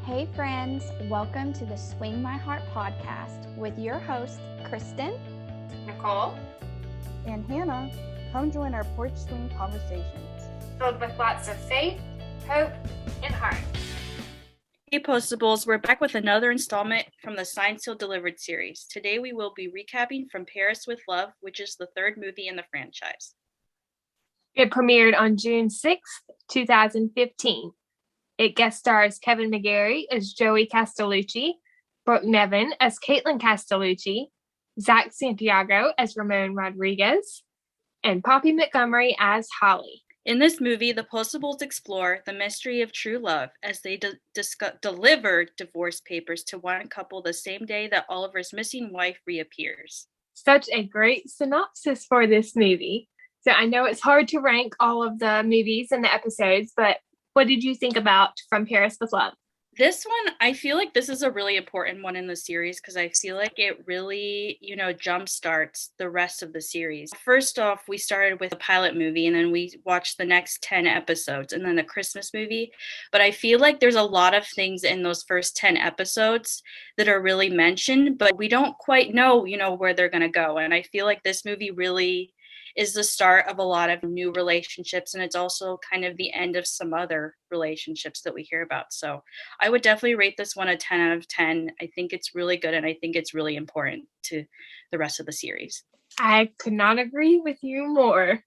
Hey friends, welcome to the Swing My Heart podcast with your host, Kristen, Nicole, and Hannah. Come join our Porch Swing conversations. filled with lots of faith, hope, and heart. Hey Postables, we're back with another installment from the Signed, Sealed, Delivered series. Today we will be recapping From Paris with Love, which is the third movie in the franchise. It premiered on June 6th, 2015. It guest stars Kevin McGarry as Joey Castellucci, Brooke Nevin as Caitlyn Castellucci, Zach Santiago as Ramon Rodriguez, and Poppy Montgomery as Holly. In this movie, the Postables explore the mystery of true love as they deliver divorce papers to one couple the same day that Oliver's missing wife reappears. Such a great synopsis for this movie. So I know it's hard to rank all of the movies and the episodes, but what did you think about From Paris with Love? This one, I feel like this is a really important one in the series because I feel like it really, jumpstarts the rest of the series. First off, we started with a pilot movie and then we watched the next 10 episodes and then the Christmas movie. But I feel like there's a lot of things in those first 10 episodes that are really mentioned, but we don't quite know, where they're going to go. And I feel like this movie really is the start of a lot of new relationships, and it's also kind of the end of some other relationships that we hear about. So I would definitely rate this one a 10 out of 10. I think it's really good, and I think it's really important to the rest of the series. I could not agree with you more.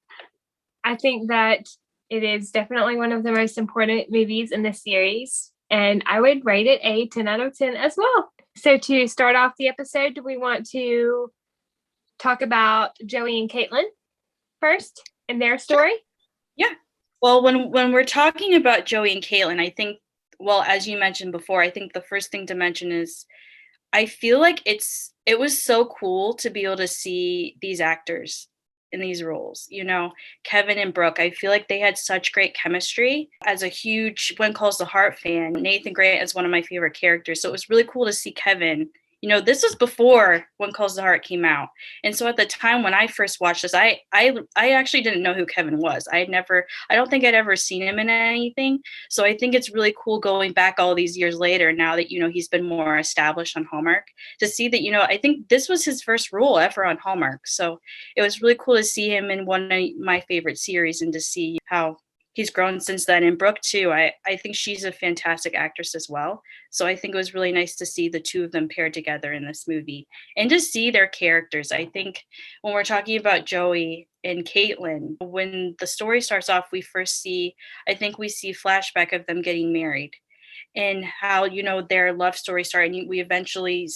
I think that it is definitely one of the most important movies in the series, and I would rate it a 10 out of 10 as well. So to start off the episode, do we want to talk about Joey and Caitlyn first and their story? Yeah. Well, when we're talking about Joey and Caitlyn, I think, well, as you mentioned before, I think the first thing to mention is I feel like it was so cool to be able to see these actors in these roles. Kevin and Brooke, I feel like they had such great chemistry. As a huge When Calls the Heart fan, Nathan Grant is one of my favorite characters. So it was really cool to see Kevin. This was before When Calls the Heart came out. And so at the time when I first watched this, I actually didn't know who Kevin was. I don't think I'd ever seen him in anything. So I think it's really cool going back all these years later, now that, he's been more established on Hallmark, to see that, I think this was his first role ever on Hallmark. So it was really cool to see him in one of my favorite series and to see how he's grown since then. And Brooke too, I think she's a fantastic actress as well. So I think it was really nice to see the two of them paired together in this movie and to see their characters. I think when we're talking about Joey and Caitlyn, when the story starts off, we see flashback of them getting married and how, their love story started. And we eventually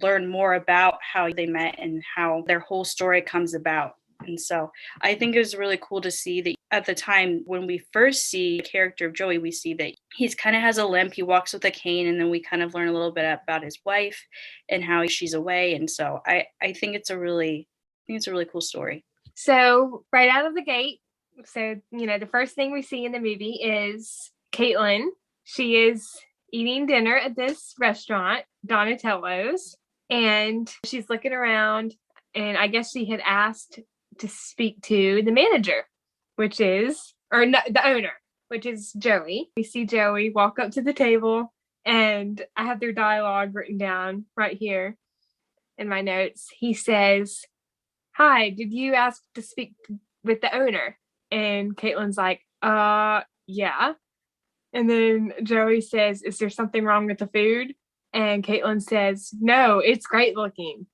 learn more about how they met and how their whole story comes about. And so I think it was really cool to see that at the time when we first see the character of Joey, we see that he's kind of has a limp. He walks with a cane, and then we kind of learn a little bit about his wife and how she's away. And so I think it's a really cool story. So right out of the gate, the first thing we see in the movie is Caitlyn. She is eating dinner at this restaurant, Donatello's, and she's looking around, and I guess she had asked to speak to the manager, the owner, which is Joey. We see Joey walk up to the table, and I have their dialogue written down right here in my notes. He says, "Hi, did you ask to speak with the owner?" And Caitlyn's like, yeah. And then Joey says, "Is there something wrong with the food?" And Caitlyn says, "No, it's great looking.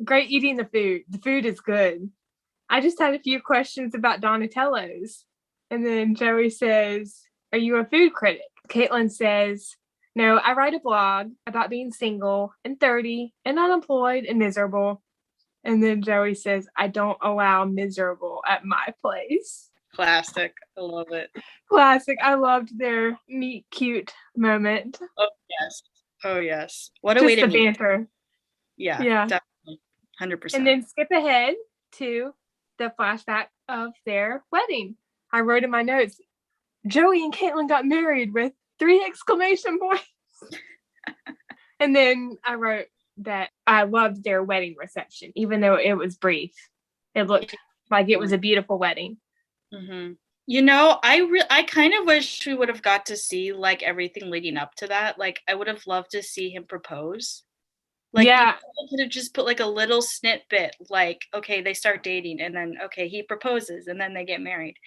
Great eating the food. The food is good. I just had a few questions about Donatello's." And then Joey says, "Are you a food critic?" Caitlyn says, "No, I write a blog about being single and 30 and unemployed and miserable." And then Joey says, "I don't allow miserable at my place." Classic. I love it. Classic. I loved their meet cute moment. Oh, yes. What a way to meet. Banter. Yeah, definitely. 100%. And then skip ahead to the flashback of their wedding. I wrote in my notes, Joey and Caitlyn got married with 3 exclamation points. And then I wrote that I loved their wedding reception, even though it was brief. It looked like it was a beautiful wedding. Mm-hmm. I kind of wish we would have got to see like everything leading up to that. Like I would have loved to see him propose. Like Yeah. you could have just put like a little snippet, like, okay, they start dating and then okay, he proposes and then they get married.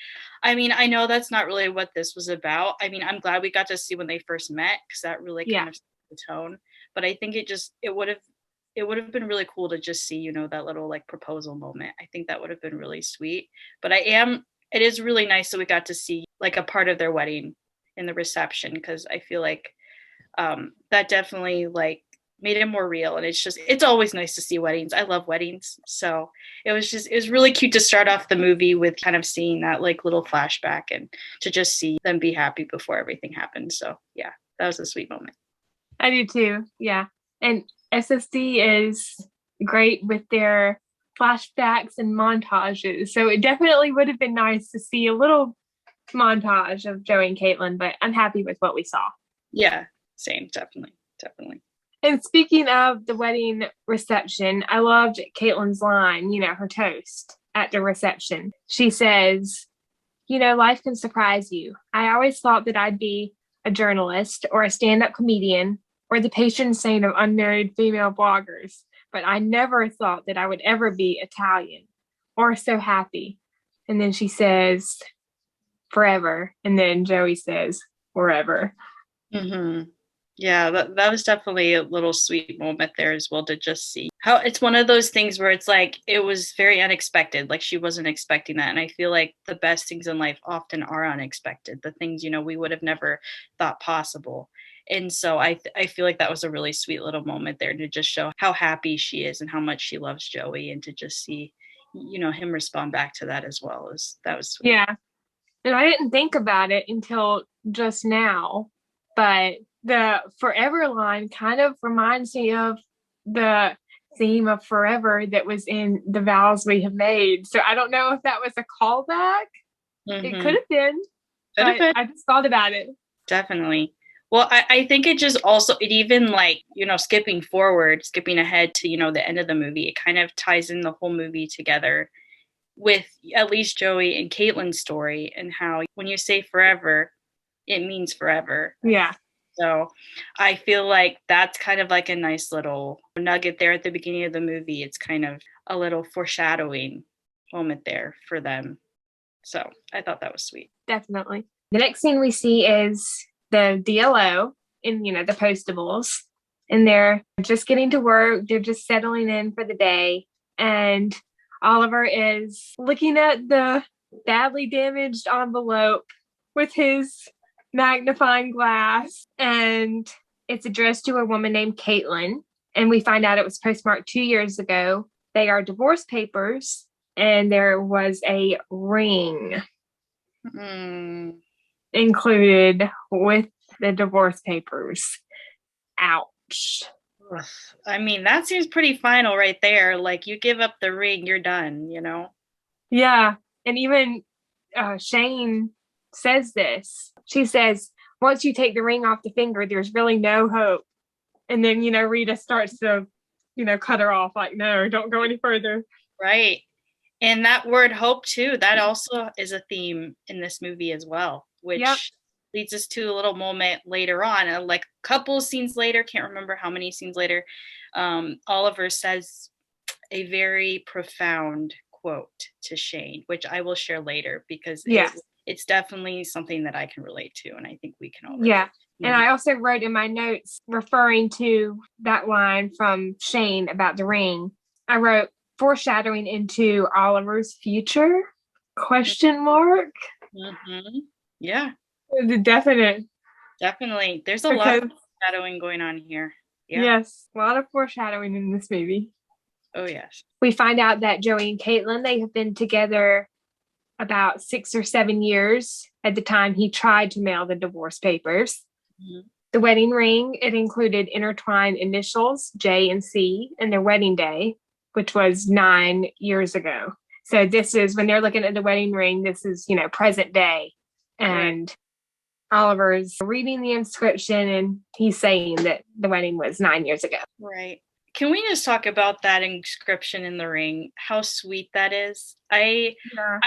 I mean, I know that's not really what this was about. I mean, I'm glad we got to see when they first met because that really kind of set the tone. But I think it would have been really cool to just see, that little like proposal moment. I think that would have been really sweet. But it is really nice that we got to see like a part of their wedding in the reception because I feel like that definitely like made it more real. And it's always nice to see weddings. I love weddings. So it was really cute to start off the movie with kind of seeing that like little flashback and to just see them be happy before everything happened. So yeah, that was a sweet moment. I do too. Yeah. And SSD is great with their flashbacks and montages. So it definitely would have been nice to see a little montage of Joey and Caitlyn, but I'm happy with what we saw. Yeah, same. Definitely. And speaking of the wedding reception, I loved Caitlyn's line, her toast at the reception. She says, life can surprise you. I always thought that I'd be a journalist or a stand-up comedian or the patron saint of unmarried female bloggers, but I never thought that I would ever be Italian or so happy. And then she says, forever. And then Joey says, forever. Mm-hmm. Yeah, that was definitely a little sweet moment there as well to just see how it's one of those things where it's like it was very unexpected. Like she wasn't expecting that. And I feel like the best things in life often are unexpected. The things, we would have never thought possible. And so I feel like that was a really sweet little moment there to just show how happy she is and how much she loves Joey and to just see, him respond back to that as well. That was sweet. Yeah. And I didn't think about it until just now, but the forever line kind of reminds me of the theme of forever that was in the vows we have made. So I don't know if that was a callback. Mm-hmm. It could have been. I just thought about it. Definitely. Well, I think it just also, it even like, skipping ahead to, the end of the movie, it kind of ties in the whole movie together with at least Joey and Caitlyn's story and how when you say forever, it means forever. Yeah. So I feel like that's kind of like a nice little nugget there at the beginning of the movie. It's kind of a little foreshadowing moment there for them. So I thought that was sweet. Definitely. The next scene we see is the DLO in, the postables. And they're just getting to work. They're just settling in for the day. And Oliver is looking at the badly damaged envelope with his magnifying glass, and it's addressed to a woman named Caitlyn, and we find out it was postmarked 2 years ago. They are divorce papers, and there was a ring included with the divorce papers. Ouch. I mean, that seems pretty final right there. Like, you give up the ring, you're done, Yeah, and even Shane says this. She says, once you take the ring off the finger, there's really no hope. And then, Rita starts to, cut her off like, no, don't go any further. Right. And that word hope too, that also is a theme in this movie as well, which leads us to a little moment later on, like a couple scenes later, can't remember how many scenes later, Oliver says a very profound quote to Shane, which I will share later because it's definitely something that I can relate to, and I think we can all relate. Yeah. And I also wrote in my notes referring to that line from Shane about the ring. I wrote foreshadowing into Oliver's future? ? Mm-hmm. Yeah. Definitely. There's a lot of foreshadowing going on here. Yeah. Yes. A lot of foreshadowing in this movie. Oh, yes. We find out that Joey and Caitlyn, they have been together about 6 or 7 years at the time he tried to mail the divorce papers. Mm-hmm. The wedding ring, it included intertwined initials, J and C, and their wedding day, which was 9 years ago. So this is, when they're looking at the wedding ring, this is, present day. And Oliver's reading the inscription and he's saying that the wedding was 9 years ago. Right. Can we just talk about that inscription in the ring? How sweet that is. I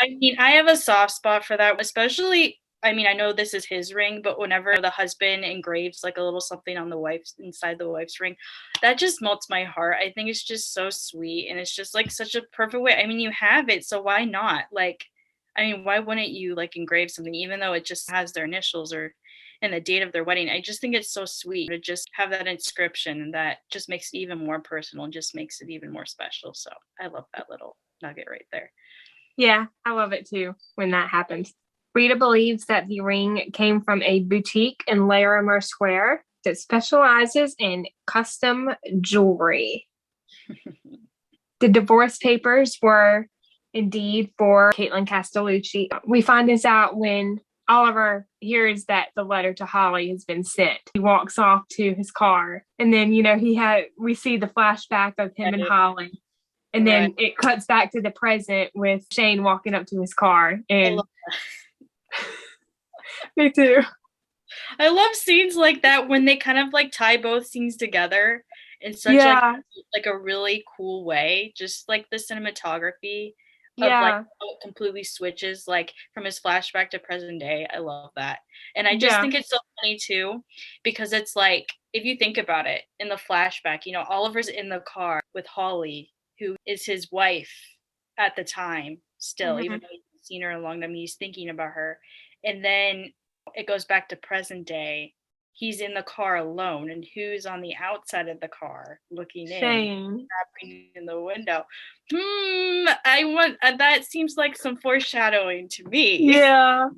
mean, I have a soft spot for that, especially, I mean, I know this is his ring, but whenever the husband engraves like a little something on the wife's inside the wife's ring, that just melts my heart. I think it's just so sweet, and it's just like such a perfect way. I mean, you have it, so why not? Like, I mean, why wouldn't you like engrave something, even though it just has their initials or and the date of their wedding? I just think it's so sweet to just have that inscription, and that just makes it even more personal and just makes it even more special. So I love that little nugget right there. Yeah, I love it too when that happens. Rita believes that the ring came from a boutique in Larimer Square that specializes in custom jewelry. The divorce papers were indeed for Caitlyn Castellucci. We find this out when Oliver hears that the letter to Holly has been sent. He walks off to his car, and then, you know, we see the flashback of him and Holly, and then it cuts back to the present with Shane walking up to his car. And me too. I love scenes like that when they kind of like tie both scenes together in such like a really cool way. Just like the cinematography of like how it completely switches like from his flashback to present day. I love that. And I just think it's so funny too, because it's like, if you think about it, in the flashback, you know, Oliver's in the car with Holly, who is his wife at the time still, even though he's seen her a long time, he's thinking about her. And then it goes back to present day. He's in the car alone, and who's on the outside of the car looking in, tapping in the window? That seems like some foreshadowing to me. Yeah.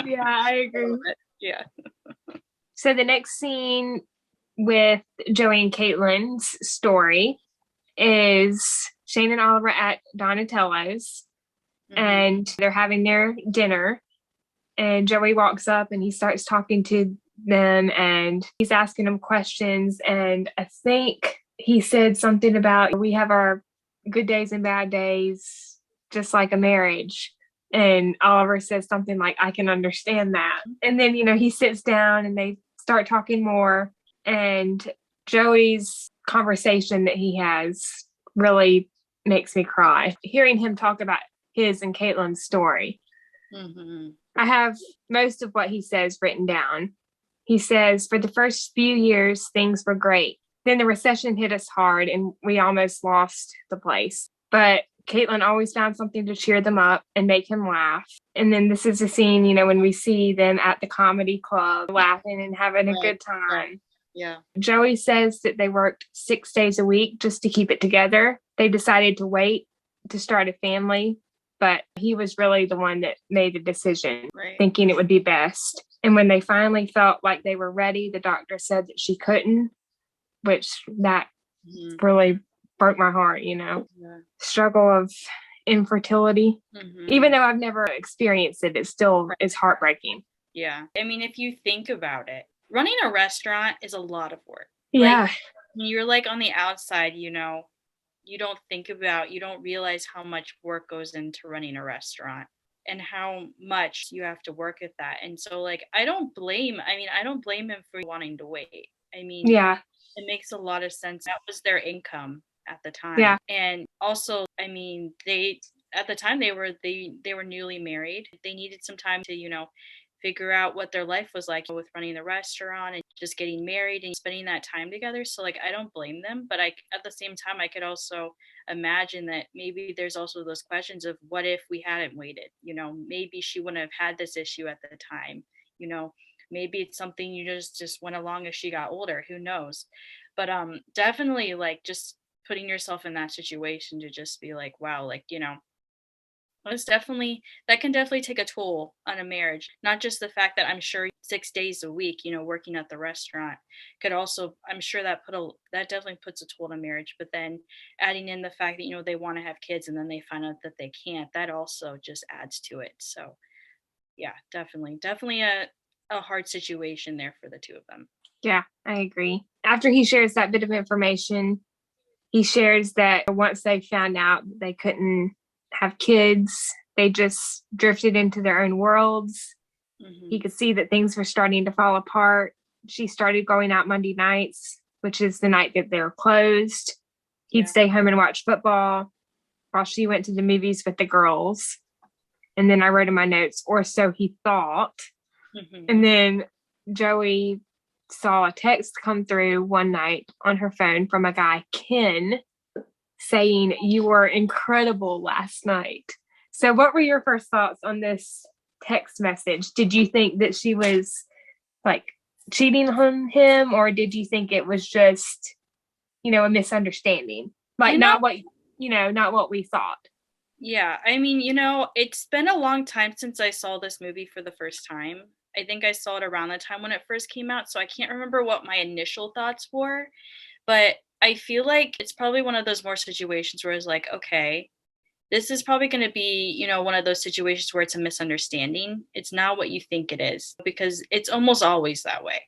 Yeah, I agree. Yeah. So the next scene with Joey and Caitlyn's story is Shane and Oliver at Donatello's, and they're having their dinner, and Joey walks up and he starts talking to them, and he's asking them questions, and I think he said something about, we have our good days and bad days just like a marriage, and Oliver says something like, I can understand that. And then, you know, he sits down and they start talking more, and Joey's conversation that he has really makes me cry, hearing him talk about his and Caitlyn's story. I have most of what he says written down. He says, for the first few years, things were great. Then the recession hit us hard and we almost lost the place. But Caitlyn always found something to cheer them up and make him laugh. And then this is a scene, you know, when we see them at the comedy club laughing and having a good time. Yeah. Joey says that they worked 6 days a week just to keep it together. They decided to wait to start a family, but he was really the one that made the decision, thinking it would be best. And when they finally felt like they were ready, the doctor said that she couldn't, which that really broke my heart, you know. Struggle of infertility. Even though I've never experienced it, it still is heartbreaking. Yeah. I mean, if you think about it, running a restaurant is a lot of work. Yeah. Like, you're like on the outside, you know, you don't realize how much work goes into running a restaurant and how much you have to work at that. And so like, I don't blame him for wanting to wait. I mean, it makes a lot of sense. That was their income at the time. Yeah. And also, I mean, at the time they were newly married. They needed some time to, you know, figure out what their life was like with running the restaurant and just getting married and spending that time together. So like, I don't blame them, but at the same time, I could also imagine that maybe there's also those questions of what if we hadn't waited, you know, maybe she wouldn't have had this issue at the time, you know, maybe it's something you just went along as she got older, who knows. But definitely like just putting yourself in that situation to just be like, wow, like, you know, that can definitely take a toll on a marriage. Not just the fact that I'm sure 6 days a week, you know, working at the restaurant could also, I'm sure that definitely puts a toll on a marriage. But then adding in the fact that, you know, they want to have kids and then they find out that they can't, that also just adds to it. So yeah, definitely a hard situation there for the two of them. Yeah, I agree. After he shares that bit of information, he shares that once they found out they couldn't have kids, they just drifted into their own worlds. He could see that things were starting to fall apart. She started going out Monday nights which is the night that they're closed. He'd stay home and watch football while she went to the movies with the girls. And then I wrote in my notes, or so he thought. Mm-hmm. And then Joey saw a text come through one night on her phone from a guy, Ken, saying, "You were incredible last night." So what were your first thoughts on this text message? Did you think that she was like cheating on him, or did you think it was just, a misunderstanding? Like not what we thought. Yeah, I mean, it's been a long time since I saw this movie for the first time. I think I saw it around the time when it first came out, so I can't remember what my initial thoughts were, but I feel like it's probably one of those more situations where it's like, okay, this is probably going to be, one of those situations where it's a misunderstanding. It's not what you think it is, because it's almost always that way.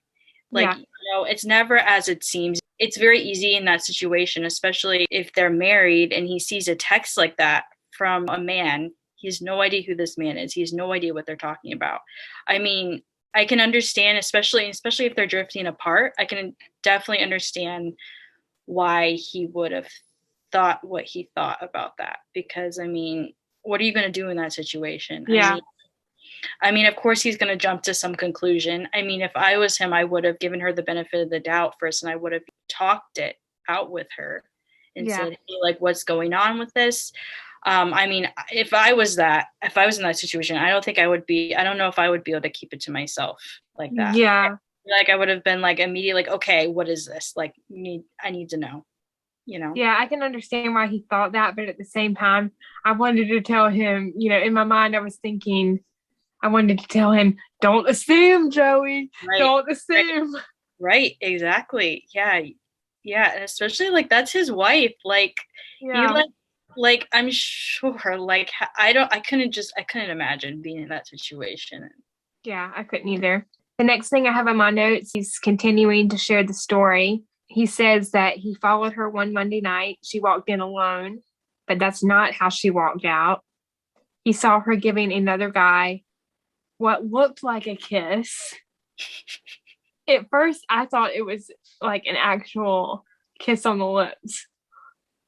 Like, it's never as it seems. It's very easy in that situation, especially if they're married and he sees a text like that from a man. He has no idea who this man is. He has no idea what they're talking about. I mean, I can understand, especially if they're drifting apart, I can definitely understand why he would have thought what he thought about that. Because, I mean, what are you going to do in that situation? Yeah. I mean, of course, he's going to jump to some conclusion. I mean, if I was him, I would have given her the benefit of the doubt first, and I would have talked it out with her and said, hey, like, what's going on with this? I mean, if I was in that situation, I don't know if I would be able to keep it to myself like that. Yeah. Like I would have been like immediately like, okay, what is this? Like, I need to know, Yeah, I can understand why he thought that, but at the same time, I wanted to tell him, in my mind, I was thinking, I wanted to tell him, don't assume, Joey. Right. Don't assume. Right. Exactly. Yeah. Yeah. And especially like that's his wife. Like, like I'm sure, like I couldn't imagine being in that situation. Yeah, I couldn't either. The next thing I have in my notes, he's continuing to share the story. He says that he followed her one Monday night. She walked in alone, but that's not how she walked out. He saw her giving another guy what looked like a kiss. At first, I thought it was like an actual kiss on the lips.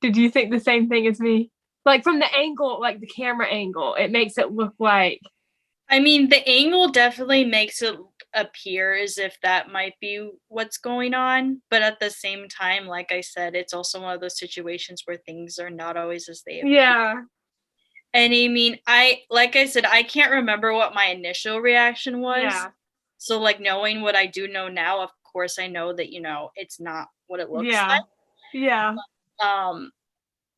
Did you think the same thing as me? Like from the angle, like the camera angle, it makes it look like. I mean, the angle definitely makes it appear as if that might be what's going on. But at the same time, like I said, it's also one of those situations where things are not always as they appear. Yeah. And I mean, like I said, I can't remember what my initial reaction was. Yeah. So like knowing what I do know now, of course, I know that, it's not what it looks like. Yeah.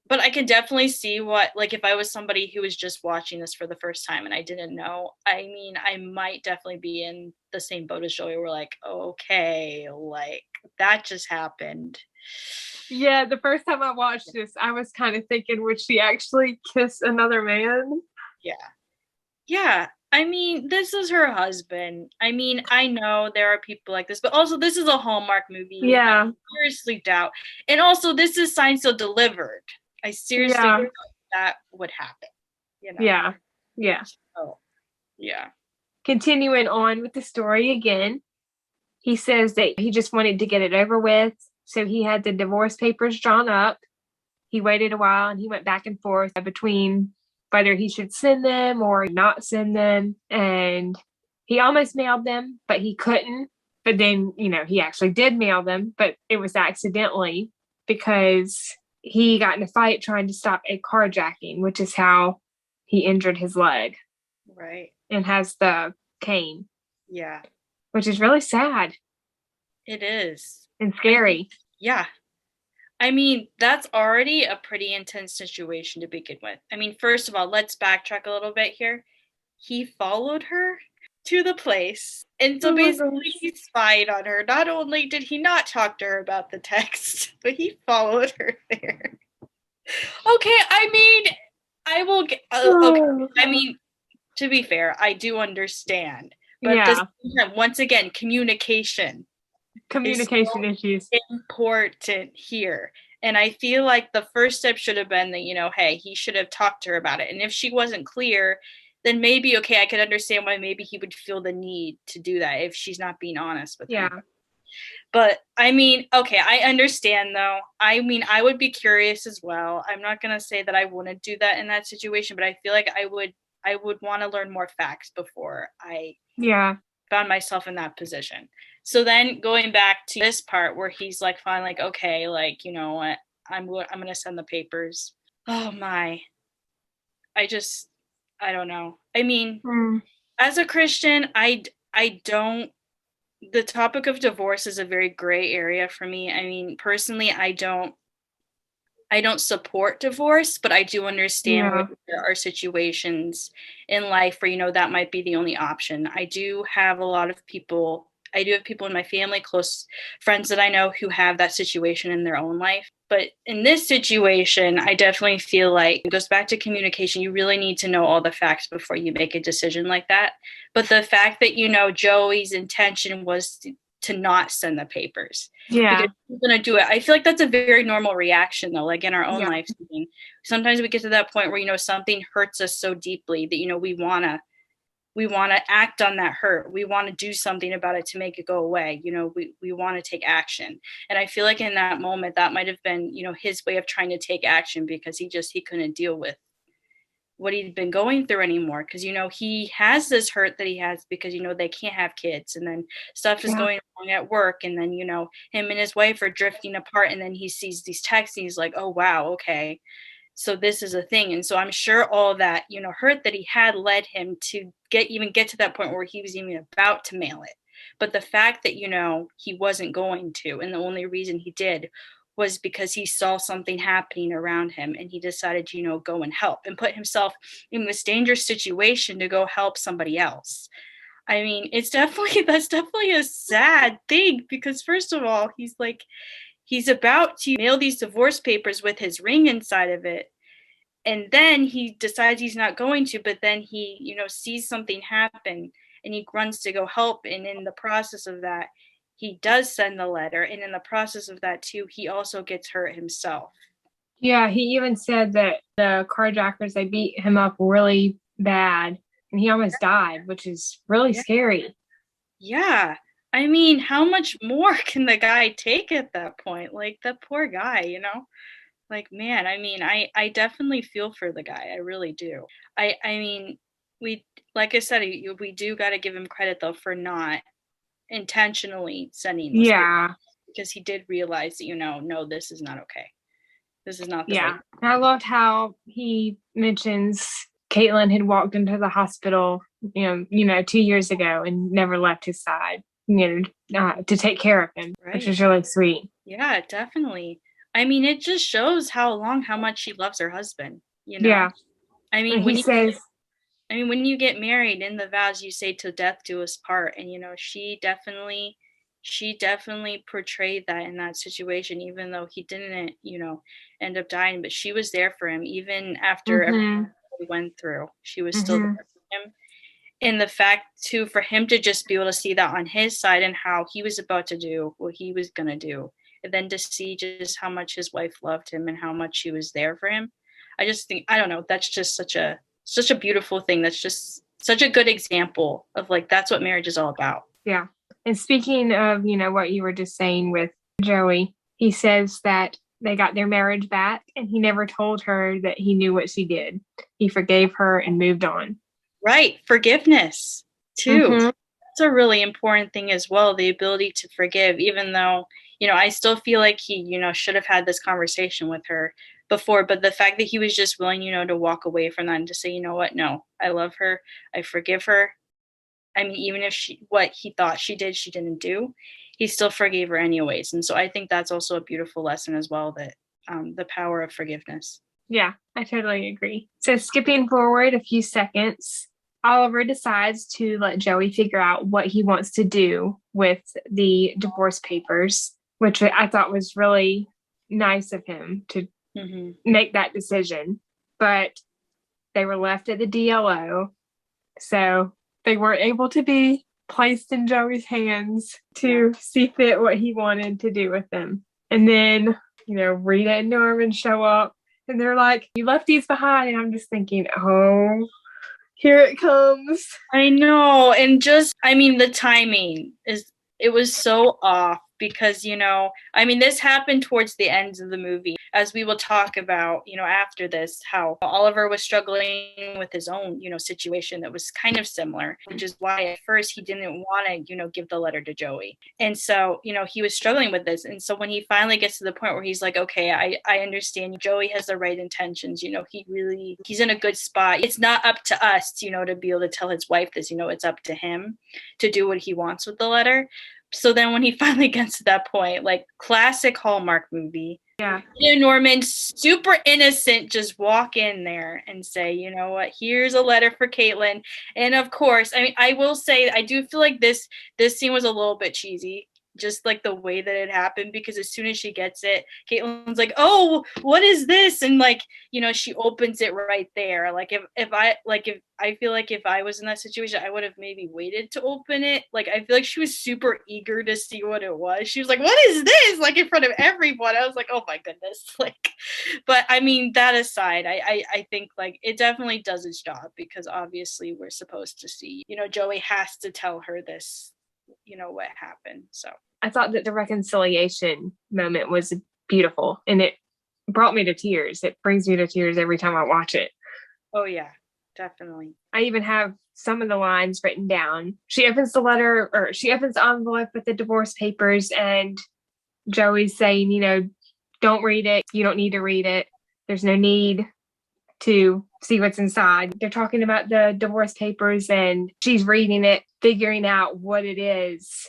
But I can definitely see what, like, if I was somebody who was just watching this for the first time and I didn't know, I mean, I might definitely be in the same boat as Joey. We're like, okay, like that just happened. Yeah, the first time I watched this, I was kind of thinking, would she actually kiss another man? Yeah. Yeah. I mean, this is her husband. I mean, I know there are people like this, but also this is a Hallmark movie. Yeah. I seriously doubt. And also, this is Signed, Sealed, Delivered. I seriously doubt that would happen. Yeah. Yeah. Oh, yeah. Continuing on with the story again, he says that he just wanted to get it over with. So he had the divorce papers drawn up. He waited a while and he went back and forth between whether he should send them or not send them. And he almost mailed them, but he couldn't. But then, he actually did mail them, but it was accidentally because he got in a fight trying to stop a carjacking, which is how he injured his leg. Right. And has the cane. Yeah. Which is really sad. It is. And scary. Yeah. I mean, that's already a pretty intense situation to begin with. I mean, first of all, let's backtrack a little bit here. He followed her to the place. And so basically he spied on her. Not only did he not talk to her about the text, but he followed her there. Okay, I mean, I will get, okay. I mean, to be fair, I do understand. But once again, communication issues. Important here. And I feel like the first step should have been that, hey, he should have talked to her about it. And if she wasn't clear, then maybe, okay, I could understand why maybe he would feel the need to do that if she's not being honest with him. But I mean, okay, I understand though. I mean, I would be curious as well. I'm not going to say that I wouldn't do that in that situation, but I feel like I would want to learn more facts before I found myself in that position. So then going back to this part where he's like, fine, like, okay, like, you know what, I'm going to send the papers. Oh my. I don't know. I mean, as a Christian, I don't, the topic of divorce is a very gray area for me. I mean, personally, I don't support divorce, but I do understand where there are situations in life where, you know, that might be the only option. I do have people in my family, close friends that I know who have that situation in their own life. But in this situation, I definitely feel like it goes back to communication. You really need to know all the facts before you make a decision like that. But the fact that, you know, Joey's intention was to not send the papers. Because he's going to do it. I feel like that's a very normal reaction, though, like in our own lives. Sometimes we get to that point where, you know, something hurts us so deeply that, you know, we want to act on that hurt. We want to do something about it to make it go away. You know, we want to take action. And I feel like in that moment, that might have been, you know, his way of trying to take action because he couldn't deal with what he'd been going through anymore. Because, you know, he has this hurt that he has because, you know, they can't have kids, and then stuff is going wrong at work. And then, you know, him and his wife are drifting apart. And then he sees these texts and he's like, oh, wow, okay. So this is a thing. And so I'm sure all that, you know, hurt that he had led him to get to that point where he was even about to mail it. But the fact that, you know, he wasn't going to, and the only reason he did was because he saw something happening around him and he decided to, you know, go and help and put himself in this dangerous situation to go help somebody else. I mean, that's definitely a sad thing because first of all, he's about to mail these divorce papers with his ring inside of it. And then he decides he's not going to, but then he, you know, sees something happen and he runs to go help. And in the process of that, he does send the letter. And in the process of that too, he also gets hurt himself. Yeah, he even said that the carjackers, they beat him up really bad and he almost died, which is really scary. Yeah. I mean, how much more can the guy take at that point? Like, the poor guy, you know? Like, man, I mean, I definitely feel for the guy. I really do. I mean, like I said, we do got to give him credit, though, for not intentionally sending those papers, because he did realize that, you know, no, this is not okay. This is not the way. I loved how he mentions Caitlyn had walked into the hospital, you know, 2 years ago and never left his side, you know, to take care of him, which is really sweet. Yeah, definitely. I mean, it just shows how much she loves her husband, you know? Yeah. I mean, when you get married, in the vows, you say till death do us part. And, you know, she definitely portrayed that in that situation, even though he didn't, you know, end up dying, but she was there for him. Even after everything he went through, she was still there for him. And the fact too, for him to just be able to see that on his side and how he was about to do what he was going to do. And then to see just how much his wife loved him and how much she was there for him. I just think, I don't know, that's just such a beautiful thing. That's just such a good example of, like, that's what marriage is all about. Yeah. And speaking of, you know, what you were just saying with Joey, he says that they got their marriage back and he never told her that he knew what she did. He forgave her and moved on. Right. Forgiveness too. That's a really important thing as well. The ability to forgive, even though, you know, I still feel like he, you know, should have had this conversation with her before, but the fact that he was just willing, you know, to walk away from that and to say, you know what, no, I love her. I forgive her. I mean, even if what he thought she did, she didn't do, he still forgave her anyways. And so I think that's also a beautiful lesson as well, that the power of forgiveness. Yeah, I totally agree. So skipping forward a few seconds, Oliver decides to let Joey figure out what he wants to do with the divorce papers, which I thought was really nice of him to make that decision. But they were left at the DLO, so they weren't able to be placed in Joey's hands to see fit what he wanted to do with them. And then, you know, Rita and Norman show up and they're like, you left these behind. And I'm just thinking, oh, here it comes. I know. And just, I mean, the timing it was so off because, I mean, this happened towards the end of the movie, as we will talk about, after this, how Oliver was struggling with his own, situation that was kind of similar, which is why at first he didn't want to, give the letter to Joey. And so, he was struggling with this. And so when he finally gets to the point where he's like, okay, I understand Joey has the right intentions, he's in a good spot. It's not up to us, to be able to tell his wife this, it's up to him to do what he wants with the letter. So then when he finally gets to that point, like classic Hallmark movie, Rita and Norman, super innocent, just walk in there and say, you know what, here's a letter for Caitlyn. And of course, I mean, I will say, I do feel like this scene was a little bit cheesy, just like the way that it happened, because as soon as she gets it, Caitlyn's like, oh, what is this? And like, she opens it right there. Like if I feel like if I was in that situation, I would have maybe waited to open it. Like, I feel like she was super eager to see what it was. She was like, what is this? Like in front of everyone. I was like, oh my goodness. Like, but I mean, that aside, I think like it definitely does its job, because obviously we're supposed to see, Joey has to tell her this, what happened. So I thought that the reconciliation moment was beautiful, and it brought me to tears. It brings me to tears every time I watch it. Oh yeah, definitely. I even have some of the lines written down. She opens the letter, or she opens the envelope with the divorce papers, and Joey's saying, don't read it. You don't need to read it. There's no need to see what's inside. They're talking about the divorce papers, and she's reading it, figuring out what it is.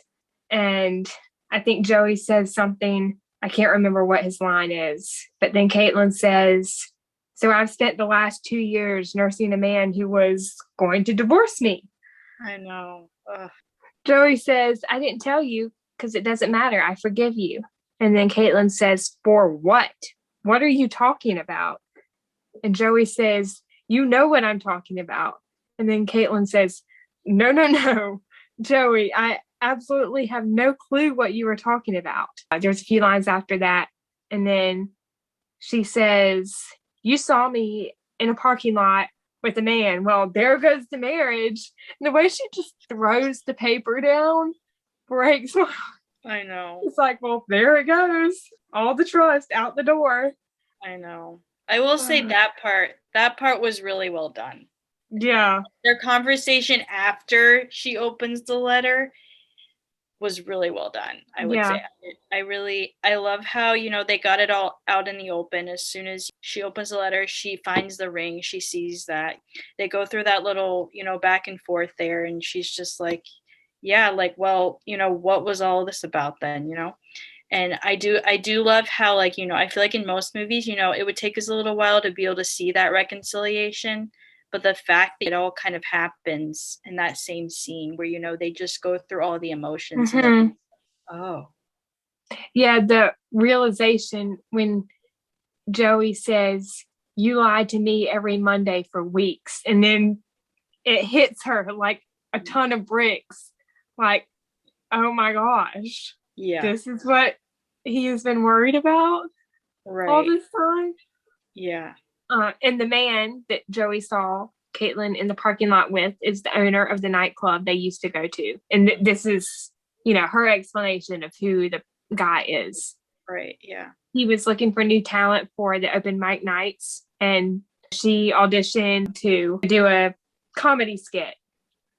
And I think Joey says something, I can't remember what his line is, but then Caitlyn says, so I've spent the last 2 years nursing a man who was going to divorce me. I know. Ugh. Joey says, I didn't tell you because it doesn't matter. I forgive you. And then Caitlyn says, for what? What are you talking about? And Joey says, you know what I'm talking about. And then Caitlyn says, no, Joey, I absolutely have no clue what you were talking about. There's a few lines after that. And then she says, you saw me in a parking lot with a man. Well, there goes the marriage. And the way she just throws the paper down breaks my heart. I know. It's like, well, there it goes. All the trust out the door. I know. I will say that part was really well done. Yeah. Their conversation after she opens the letter was really well done, I would say. I love how, they got it all out in the open. As soon as she opens the letter, she finds the ring, she sees that. They go through that little, back and forth there, and she's just like, yeah, like, well, what was all this about then, And I do love how, like, I feel like in most movies, it would take us a little while to be able to see that reconciliation. But the fact that it all kind of happens in that same scene where, they just go through all the emotions. Mm-hmm. Oh. Yeah, the realization when Joey says, you lied to me every Monday for weeks. And then it hits her like a ton of bricks. Like, oh my gosh. Yeah. This is what he has been worried about all this time. Yeah. And the man that Joey saw Caitlyn in the parking lot with is the owner of the nightclub they used to go to. And this is, her explanation of who the guy is. Right. Yeah. He was looking for new talent for the open mic nights, and she auditioned to do a comedy skit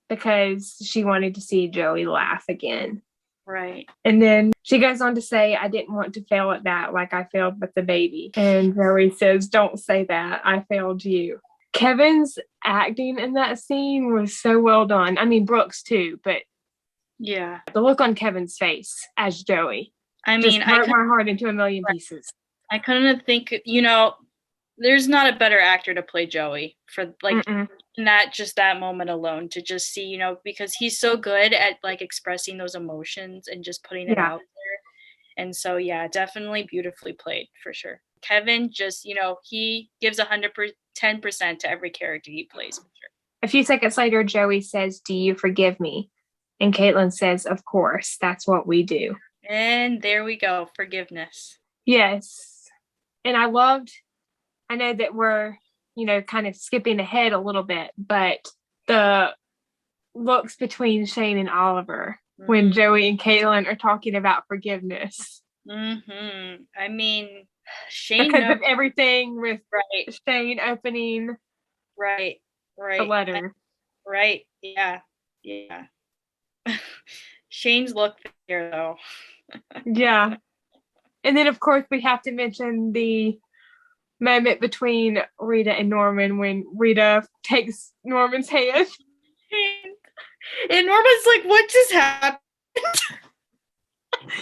because she wanted to see Joey laugh again. Right. And then she goes on to say, I didn't want to fail at that like I failed with the baby. And Joey says, don't say that. I failed you. Kevin's acting in that scene was so well done. I mean, Brooks too, but yeah, the look on Kevin's face as Joey. I mean, just broke my heart into a million pieces. I couldn't think, there's not a better actor to play Joey for like that moment alone, to just see, because he's so good at like expressing those emotions and just putting it out there. And so, yeah, definitely beautifully played for sure. Kevin just, he gives 110% to every character he plays for sure. A few seconds later, Joey says, do you forgive me? And Caitlyn says, of course, that's what we do. And there we go. Forgiveness. Yes. And I know that we're, kind of skipping ahead a little bit, but the looks between Shane and Oliver when Joey and Caitlyn are talking about forgiveness. I mean, Shane because of everything with right. Shane opening right the letter. Right. Yeah. Shane's look there though. Yeah. And then of course we have to mention the moment between Rita and Norman when Rita takes Norman's hand. And Norman's like, what just happened?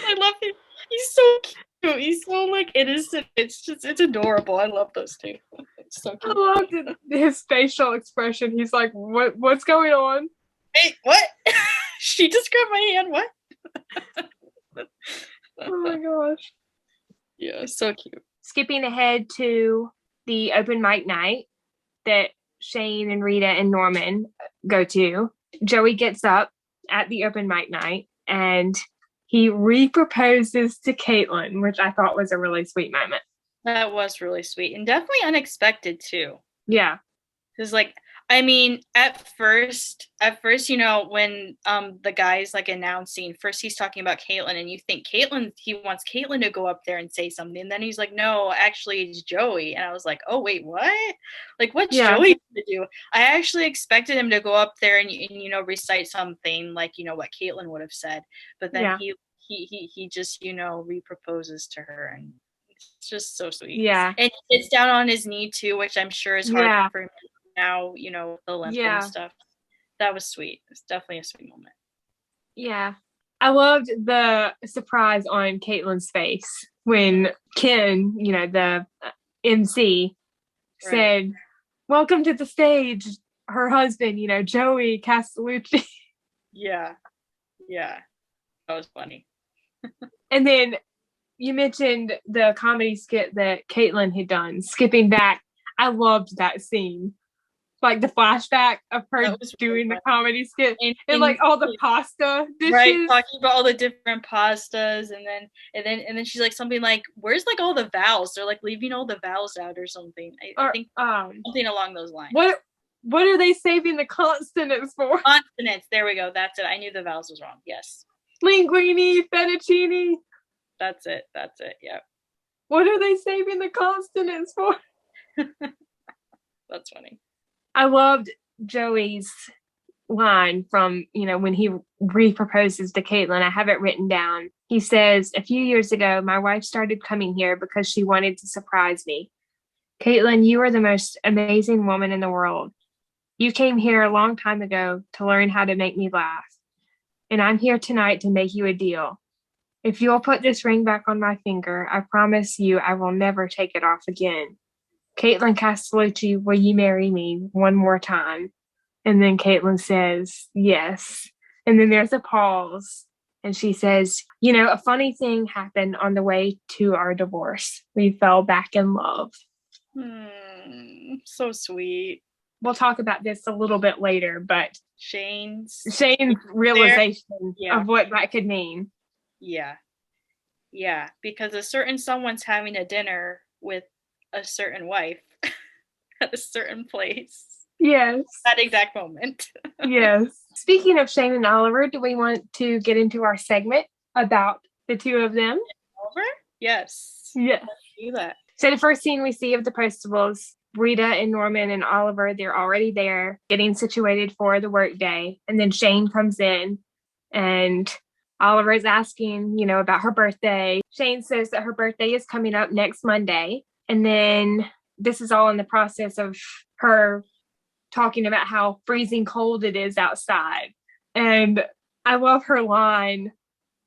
I love him. He's so cute. He's so like innocent. It's adorable. I love those two. It's so cute. I loved his facial expression. He's like, what's going on? Hey, what? She just grabbed my hand. What? Oh my gosh. Yeah, so cute. Skipping ahead to the open mic night that Shane and Rita and Norman go to. Joey gets up at the open mic night and he re-proposes to Caitlyn, which I thought was a really sweet moment. That was really sweet and definitely unexpected too. Yeah. Because like, I mean, at first, you know, when the guy's like announcing, first he's talking about Caitlyn and you think he wants Caitlyn to go up there and say something. And then he's like, no, actually it's Joey. And I was like, oh, wait, what? Like, what's Joey going to do? I actually expected him to go up there and you know, recite something like, you know, what Caitlyn would have said. But then he just, you know, re-proposes to her and it's just so sweet. Yeah. And he gets down on his knee too, which I'm sure is hard for him now, you know, the limp and stuff. That was sweet. It's definitely a sweet moment. Yeah. I loved the surprise on Caitlyn's face when Ken, you know, the MC, said, welcome to the stage, her husband, you know, Joey Castellucci. Yeah. That was funny. And then you mentioned the comedy skit that Caitlyn had done, skipping back. I loved that scene. Like the flashback of her doing the comedy skit and like all the pasta dishes. Right, talking about all the different pastas and then she's like something like, where's like all the vowels? They're like leaving all the vowels out or something. I think something along those lines. What are they saving the consonants for? Consonants, there we go. That's it. I knew the vowels was wrong. Yes. Linguine, fettuccine. That's it. Yeah. What are they saving the consonants for? That's funny. I loved Joey's line from, you know, when he re-proposes to Caitlyn. I have it written down. He says, a few years ago, my wife started coming here because she wanted to surprise me. Caitlyn, you are the most amazing woman in the world. You came here a long time ago to learn how to make me laugh. And I'm here tonight to make you a deal. If you'll put this ring back on my finger, I promise you I will never take it off again. Caitlyn Castellucci, will you marry me one more time? And then Caitlyn says, yes. And then there's a pause. And she says, you know, a funny thing happened on the way to our divorce. We fell back in love. So sweet. We'll talk about this a little bit later, but Shane's realization of what that could mean. Yeah, because a certain someone's having a dinner with a certain wife at a certain place. Yes. That exact moment. Yes. Speaking of Shane and Oliver, do we want to get into our segment about the two of them? Oliver? Yes. Yes. Let's do that. So the first scene we see of the Postables, Rita and Norman and Oliver, they're already there getting situated for the workday. And then Shane comes in and Oliver is asking, you know, about her birthday. Shane says that her birthday is coming up next Monday. And then this is all in the process of her talking about how freezing cold it is outside. And I love her line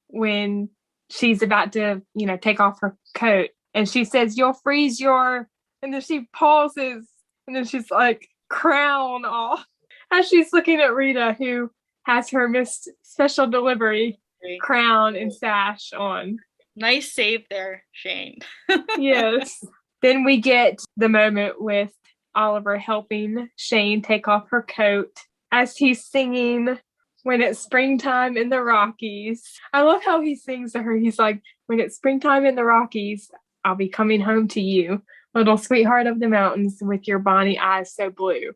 when she's about to, you know, take off her coat. And she says, you'll freeze your... And then she pauses. And then she's like, crown off. As she's looking at Rita, who has her Miss Special Delivery crown and sash on. Nice save there, Shane. Yes. Then we get the moment with Oliver helping Shane take off her coat as he's singing When It's Springtime in the Rockies. I love how he sings to her. He's like, when it's springtime in the Rockies, I'll be coming home to you, little sweetheart of the mountains with your bonny eyes so blue.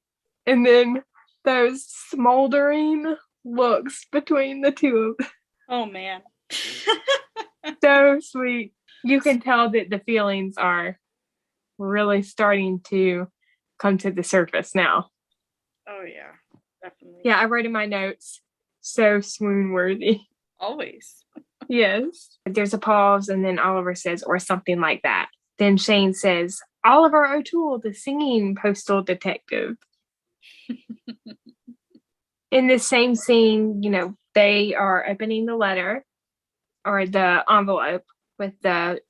And then those smoldering looks between the two of them. Oh, man. So sweet. You can tell that the feelings are really starting to come to the surface now. Oh, yeah, definitely. Yeah, I wrote in my notes, so swoon worthy. Always. Yes. There's a pause, and then Oliver says, or something like that. Then Shane says, Oliver O'Toole, the singing postal detective. In this same scene, they are opening the letter or the envelope with the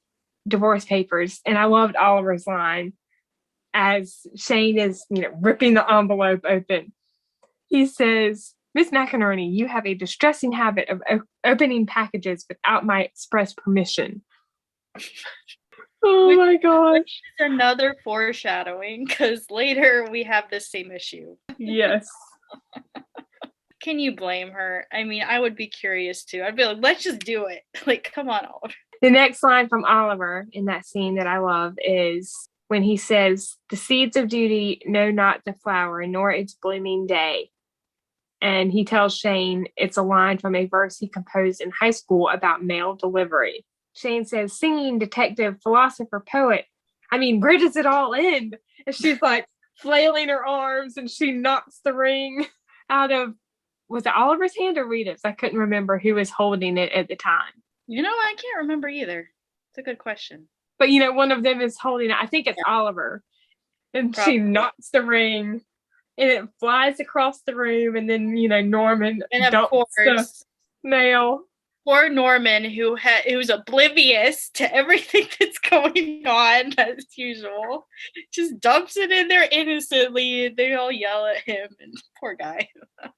divorce papers. And I loved Oliver's line as Shane is, ripping the envelope open. He says, Miss McInerney, you have a distressing habit of opening packages without my express permission. Oh my gosh. Another foreshadowing, because later we have the same issue. Yes. Can you blame her? I mean, I would be curious too. I'd be like, let's just do it. Like, come on, Oliver. The next line from Oliver in that scene that I love is when he says, the seeds of duty know not the flower, nor its blooming day. And he tells Shane it's a line from a verse he composed in high school about mail delivery. Shane says, singing, detective, philosopher, poet. I mean, where does it all end? And she's like flailing her arms and she knocks the ring out of, was it Oliver's hand or Rita's? I couldn't remember who was holding it at the time. I can't remember either. It's a good question. But, one of them is holding it. I think it's Oliver. And Probably. She knocks the ring and it flies across the room. And then, Norman dumps the mail. Poor Norman, who's oblivious to everything that's going on as usual, just dumps it in there innocently, and they all yell at him. And poor guy.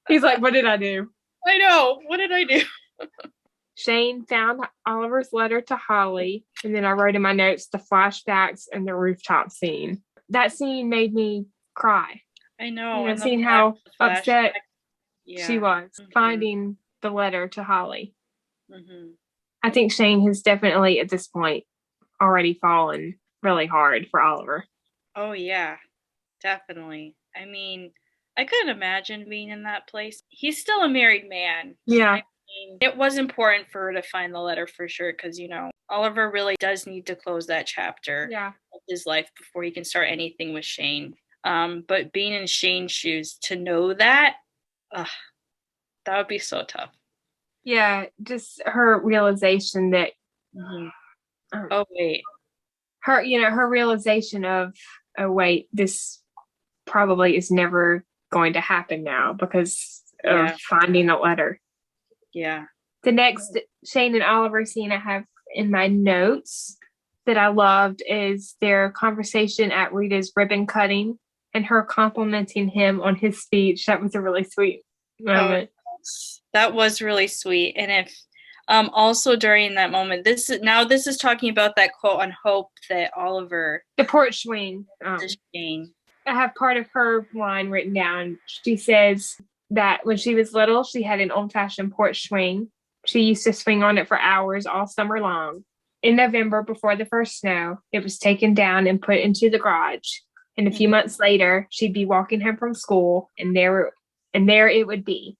He's like, "What did I do?" I know. What did I do? Shane found Oliver's letter to Holly, and then I wrote in my notes the flashbacks and the rooftop scene. That scene made me cry. I know. Seeing how upset she was finding the letter to Holly. Mm-hmm. I think Shane has definitely at this point already fallen really hard for Oliver. Oh yeah, definitely. I mean, I couldn't imagine being in that place. He's still a married man. Yeah. I mean, it was important for her to find the letter for sure because, Oliver really does need to close that chapter of his life before he can start anything with Shane. But being in Shane's shoes, to know that would be so tough. Yeah, just her realization that her realization of, oh wait, this probably is never going to happen now because of finding a letter. Yeah. The next Shane and Oliver scene I have in my notes that I loved is their conversation at Rita's ribbon cutting and her complimenting him on his speech. That was a really sweet moment. That was really sweet. And if also during that moment, this is talking about that quote on Hope that Oliver, the porch swing. I have part of her line written down. She says that when she was little, she had an old-fashioned porch swing. She used to swing on it for hours all summer long. In November, before the first snow, it was taken down and put into the garage. And a few months later, she'd be walking home from school, and there it would be.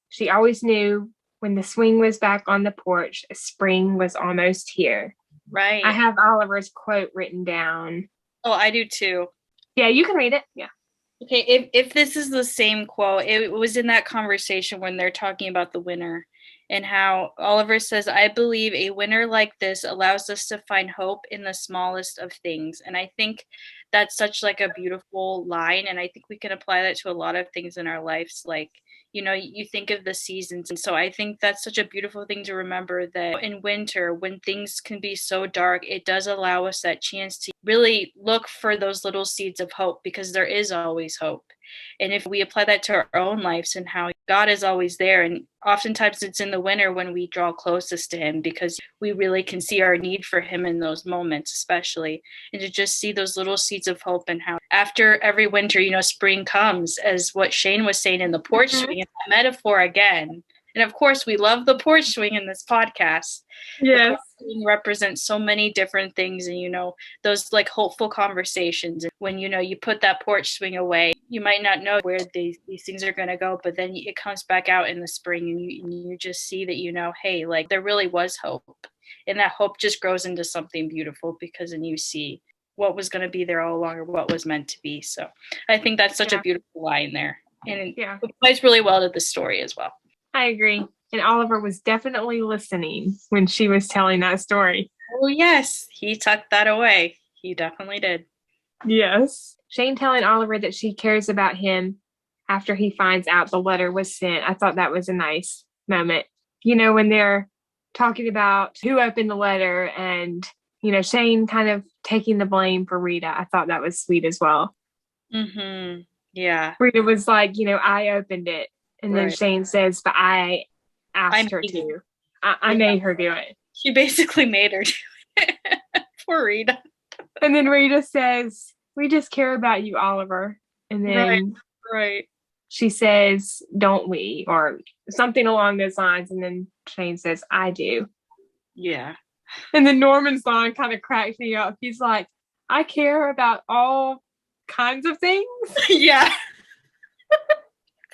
She always knew when the swing was back on the porch, spring was almost here. Right. I have Oliver's quote written down. Oh, I do too. Yeah, you can read it. Yeah. Okay, if this is the same quote, it was in that conversation when they're talking about the winter and how Oliver says, I believe a winter like this allows us to find hope in the smallest of things. And I think that's such like a beautiful line. And I think we can apply that to a lot of things in our lives. Like, you think of the seasons. And so I think that's such a beautiful thing to remember that in winter, when things can be so dark, it does allow us that chance to really look for those little seeds of hope because there is always hope. And if we apply that to our own lives and how God is always there, and oftentimes it's in the winter when we draw closest to him because we really can see our need for him in those moments, especially, and to just see those little seeds of hope and how after every winter, spring comes, as what Shane was saying in the porch swing, and that metaphor again. And of course, we love the porch swing in this podcast. Yes. swing represents so many different things, and those like hopeful conversations. And when you put that porch swing away, you might not know where these things are going to go, but then it comes back out in the spring, and you just see that hey, like there really was hope, and that hope just grows into something beautiful, because then you see what was going to be there all along, or what was meant to be. So I think that's such a beautiful line there, and it applies really well to the story as well. I agree. And Oliver was definitely listening when she was telling that story. Oh, yes. He tucked that away. He definitely did. Yes. Shane telling Oliver that she cares about him after he finds out the letter was sent. I thought that was a nice moment. When they're talking about who opened the letter and, Shane kind of taking the blame for Rita. I thought that was sweet as well. Mm-hmm. Yeah. Rita was like, I opened it. And then Shane says, but I asked her to. I made her do it. She basically made her do it. Poor Rita. And then Rita says, we just care about you, Oliver. And then she says, don't we? Or something along those lines. And then Shane says, I do. Yeah. And then Norman's line kind of cracked me up. He's like, I care about all kinds of things. Yeah.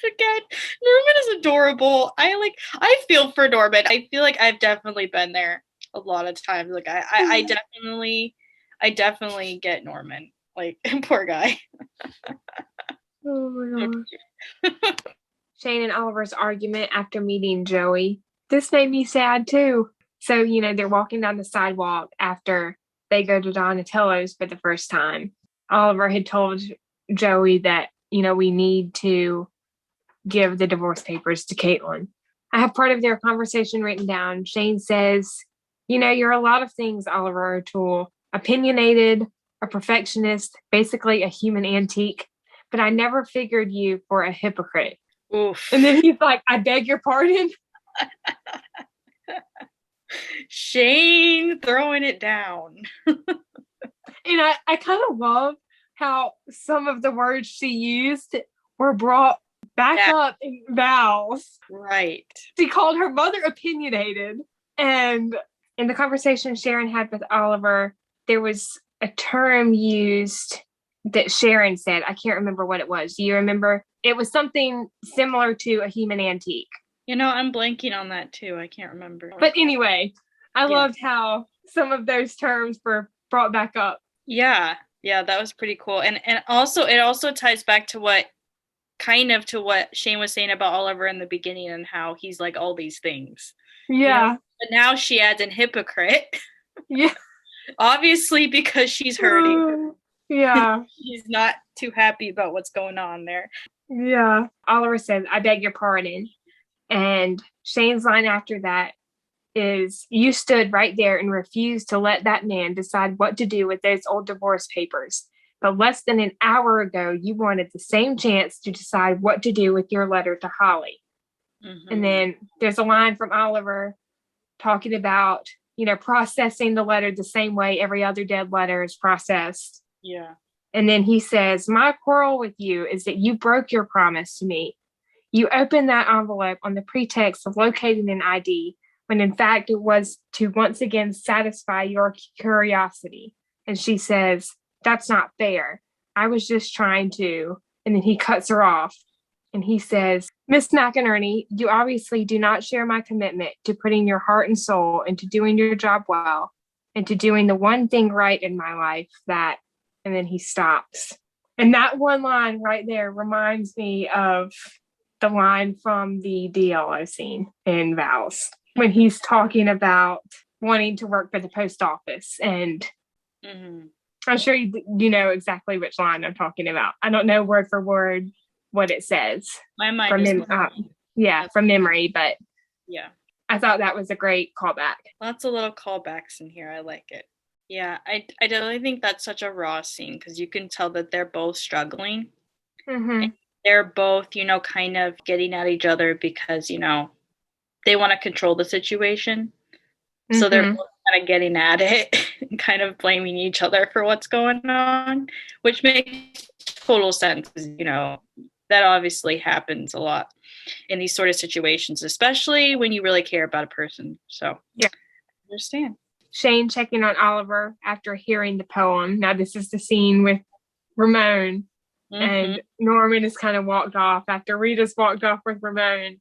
Again, Norman is adorable. I feel for Norman. I feel like I've definitely been there a lot of times. Like I definitely get Norman. Like, poor guy. Oh my gosh. Shane and Oliver's argument after meeting Joey. This made me sad too. So, they're walking down the sidewalk after they go to Donatello's for the first time. Oliver had told Joey that, we need to give the divorce papers to Caitlyn. I have part of their conversation written down. Shane says, you're a lot of things, Oliver O'Toole. Opinionated, a perfectionist, basically a human antique, but I never figured you for a hypocrite. Oof. And then he's like, I beg your pardon. Shane throwing it down. And I kind of love how some of the words she used were brought back up in vowels. Right. She called her mother opinionated. And in the conversation Sharon had with Oliver, there was a term used that Sharon said. I can't remember what it was. Do you remember? It was something similar to a human antique. I'm blanking on that too. I can't remember. But anyway, I loved how some of those terms were brought back up. Yeah. Yeah, that was pretty cool. And also it also ties back to what Shane was saying about Oliver in the beginning, and how he's like all these things. Yeah. But now she adds an hypocrite. Yeah. Obviously, because she's hurting. Yeah. She's not too happy about what's going on there. Yeah. Oliver says, I beg your pardon. And Shane's line after that is, you stood right there and refused to let that man decide what to do with those old divorce papers. But less than an hour ago, you wanted the same chance to decide what to do with your letter to Holly. Mm-hmm. And then there's a line from Oliver talking about, processing the letter the same way every other dead letter is processed. Yeah. And then he says, my quarrel with you is that you broke your promise to me. You opened that envelope on the pretext of locating an ID, when in fact it was to once again satisfy your curiosity. And she says, that's not fair. I was just trying to. And then he cuts her off. And he says, Miss McInerney, you obviously do not share my commitment to putting your heart and soul into doing your job well, and to doing the one thing right in my life that, and then he stops. And that one line right there reminds me of the line from the DLO scene in Vows, when he's talking about wanting to work for the post office. And I'm sure you know exactly which line I'm talking about. I don't know word for word what it says. My mind from memory, but yeah, I thought that was a great callback. Lots of little callbacks in here. I like it. Yeah, I definitely think that's such a raw scene, because you can tell that they're both struggling. Mm-hmm. They're both, kind of getting at each other because, they want to control the situation. Mm-hmm. So they're both kind of getting at it and kind of blaming each other for what's going on, which makes total sense. That obviously happens a lot in these sort of situations, especially when you really care about a person. So yeah, I understand. Shane checking on Oliver after hearing the poem. Now, this is the scene with Ramon, and Norman has kind of walked off after Rita's walked off with Ramon,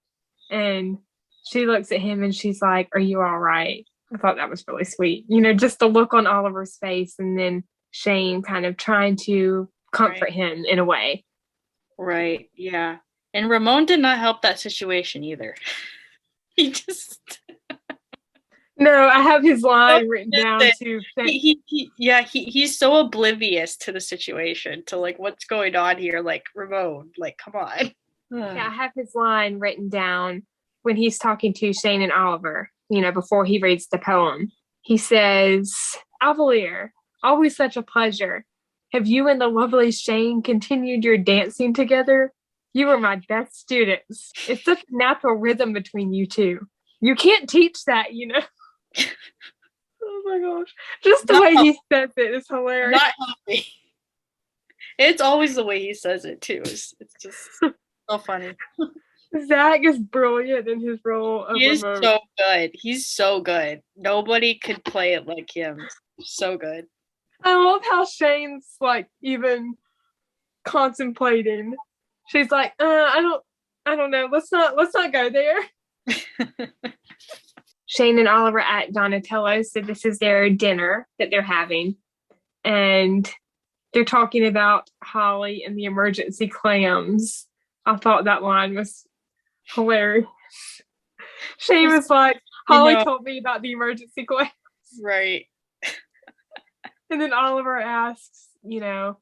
and she looks at him and she's like, "Are you all right?" I thought that was really sweet. You know, just the look on Oliver's face, and then Shane kind of trying to comfort him in a way. Right. Yeah. And Ramon did not help that situation either. He just... No, I have his line written down too. He's so oblivious to the situation, to like what's going on here. Like, Ramon, like, come on. Yeah, I have his line written down when he's talking to Shane and Oliver, you know, before he reads the poem. He says, "Avalier, always such a pleasure. Have you and the lovely Shane continued your dancing together? You were my best students. It's such a natural rhythm between you two. You can't teach that, you know." Oh my gosh. Just the way he says it is hilarious. Not healthy. It's always the way he says it too. It's just so funny. Zach is brilliant in his role of He is Ramon. so good. He's so good. Nobody could play it like him. So good. I love how Shane's like even contemplating. She's like, I don't know. Let's not go there. Shane and Oliver at Donatello's, so this is their dinner that they're having. And they're talking about Holly and the emergency clams. I thought that line was hilarious. Shane was like, Holly told me about the emergency clams. Right. And then Oliver asks, you know,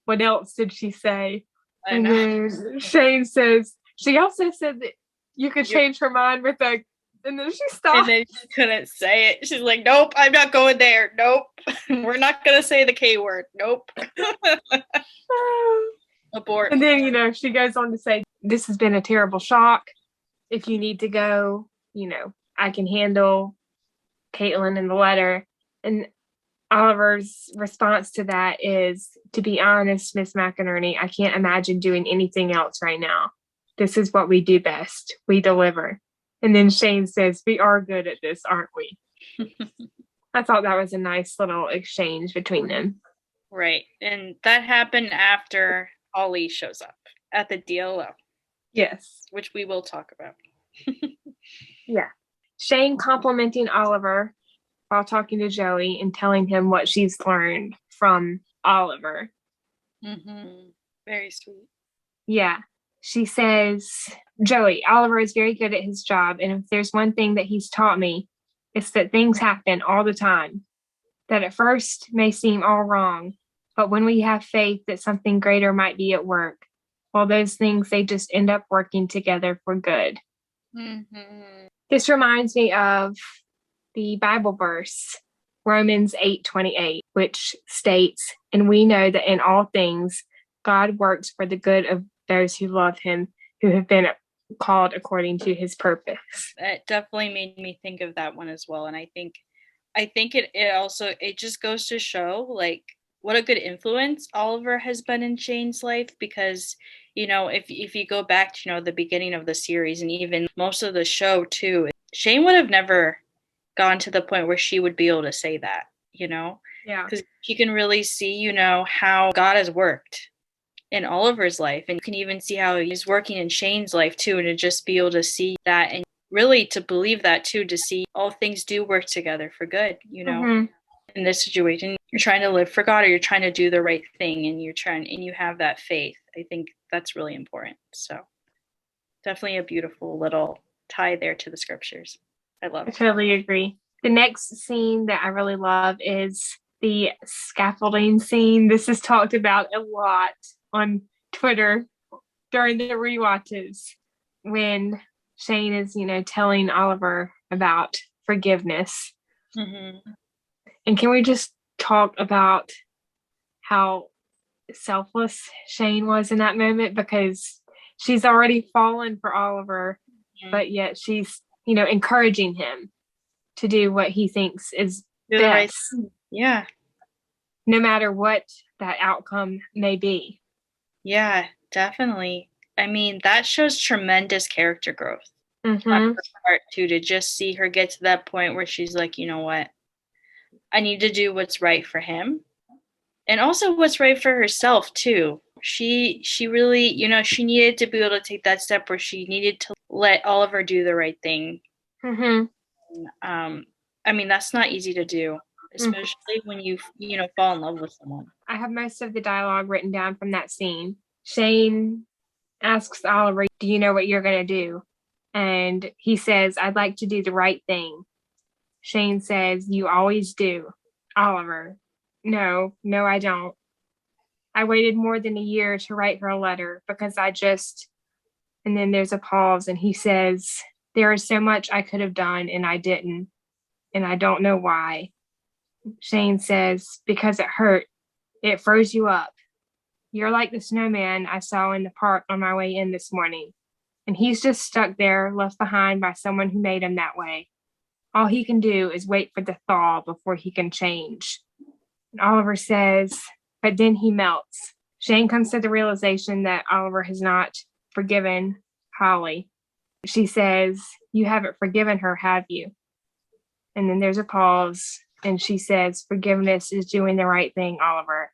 what else did she say? And then Shane says, she also said that you could change her mind with a... And then she stopped. And then she couldn't say it. She's like, "Nope, I'm not going there. Nope. We're not going to say the K word. Nope." Abort. And then, you know, she goes on to say, "This has been a terrible shock. If you need to go, you know, I can handle Caitlyn and the letter." And Oliver's response to that is, "To be honest, Miss McInerney, I can't imagine doing anything else right now. This is what we do best. We deliver." And then Shane says, "We are good at this, aren't we?" I thought that was a nice little exchange between them. Right. And that happened after Holly shows up at the DLO. Yes. Which we will talk about. Yeah. Shane complimenting Oliver while talking to Joey and telling him what she's learned from Oliver. Very sweet. Yeah. She says, "Joey, Oliver is very good at his job, and if there's one thing that he's taught me, it's that things happen all the time, that at first may seem all wrong, but when we have faith that something greater might be at work, well, those things, they just end up working together for good." This reminds me of the Bible verse, Romans 8:28, which states, "And we know that in all things, God works for the good of those who love him, who have been called according to his purpose." That definitely made me think of that one as well. And I think it just goes to show like what a good influence Oliver has been in Shane's life, because, you know, if you go back to, you know, the beginning of the series and even most of the show too, Shane would have never gone to the point where she would be able to say that, you know? Yeah. Because you can really see, you know, how God has worked in Oliver's life, and you can even see how he's working in Shane's life too, and to just be able to see that and really to believe that too, to see all things do work together for good, you know. In this situation, you're trying to live for God, or you're trying to do the right thing, and you have that faith. I think that's really important. So definitely a beautiful little tie there to the scriptures. I love it. I totally agree. The next scene that I really love is the scaffolding scene. This is talked about a lot on Twitter during the rewatches, when Shane is, you know, telling Oliver about forgiveness. And can we just talk about how selfless Shane was in that moment? Because she's already fallen for Oliver, but yet she's, you know, encouraging him to do what he thinks is best. Right. Yeah. No matter what that outcome may be. Yeah, definitely. I mean, that shows tremendous character growth on her part too, to just see her get to that point where she's like, you know what? I need to do what's right for him. And also what's right for herself too. She really, she needed to be able to take that step where she needed to let Oliver do the right thing. Mm-hmm. I mean, that's not easy to do, especially when you fall in love with someone. I have most of the dialogue written down from that scene. Shane asks Oliver, do you know what you're going to do? And he says, I'd like to do the right thing. Shane says, you always do. Oliver, no, I don't. I waited more than a year to write her a letter because and then there's a pause and he says, there is so much I could have done and I didn't. And I don't know why. Shane says, because it hurt. It froze you up. You're like the snowman I saw in the park on my way in this morning. And he's just stuck there, left behind by someone who made him that way. All he can do is wait for the thaw before he can change. And Oliver says, but then he melts. Shane comes to the realization that Oliver has not forgiven Holly. She says, you haven't forgiven her, have you? And then there's a pause, and she says, forgiveness is doing the right thing, Oliver.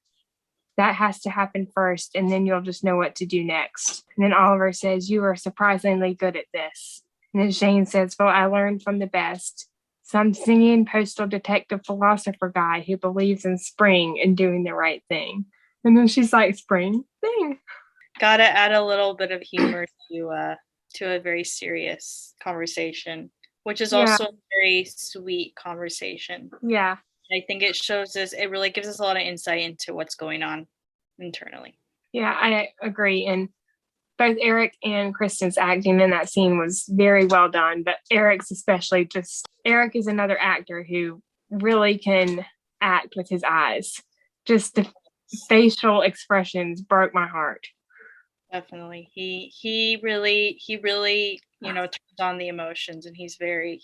That has to happen first, and then you'll just know what to do next. And then Oliver says, you are surprisingly good at this. And then Shane says, well, I learned from the best. Some singing postal detective philosopher guy who believes in spring and doing the right thing. And then she's like, spring thing. Gotta add a little bit of humor to a very serious conversation, which is also a very sweet conversation. Yeah. I think it really gives us a lot of insight into what's going on internally. Yeah, I agree. And both Eric and Kristen's acting in that scene was very well done, but Eric's especially Eric is another actor who really can act with his eyes. Just the facial expressions broke my heart. Definitely. He really, turns on the emotions, and he's very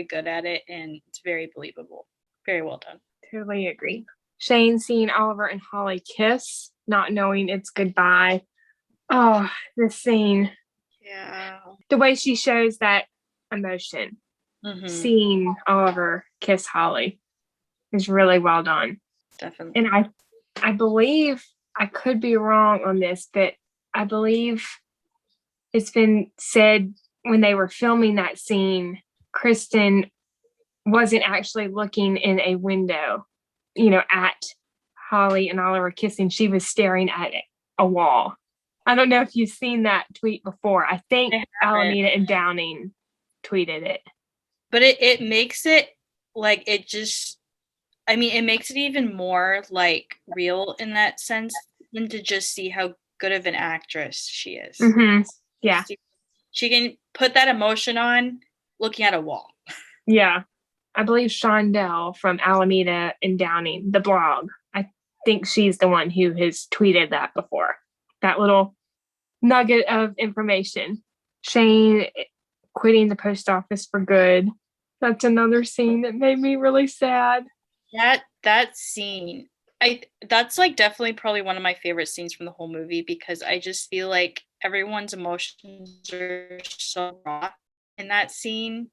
good at it, and it's very believable. Very well done. Totally agree. Shane seeing Oliver and Holly kiss, not knowing it's goodbye. Oh, this scene. Yeah. The way she shows that emotion, seeing Oliver kiss Holly is really well done. Definitely. And I believe, I could be wrong on this, but I believe it's been said when they were filming that scene, Kristen wasn't actually looking in a window, at Holly and Oliver kissing. She was staring at a wall. I don't know if you've seen that tweet before. I think Alameda and Downing tweeted it. But it makes it like it makes it even more like real in that sense than to just see how good of an actress she is. Mm-hmm. Yeah. She can put that emotion on looking at a wall. Yeah. I believe Shondell from Alameda and Downing, the blog, I think she's the one who has tweeted that before. That little nugget of information. Shane quitting the post office for good. That's another scene that made me really sad. That scene, that's like definitely probably one of my favorite scenes from the whole movie, because I just feel like everyone's emotions are so raw in that scene.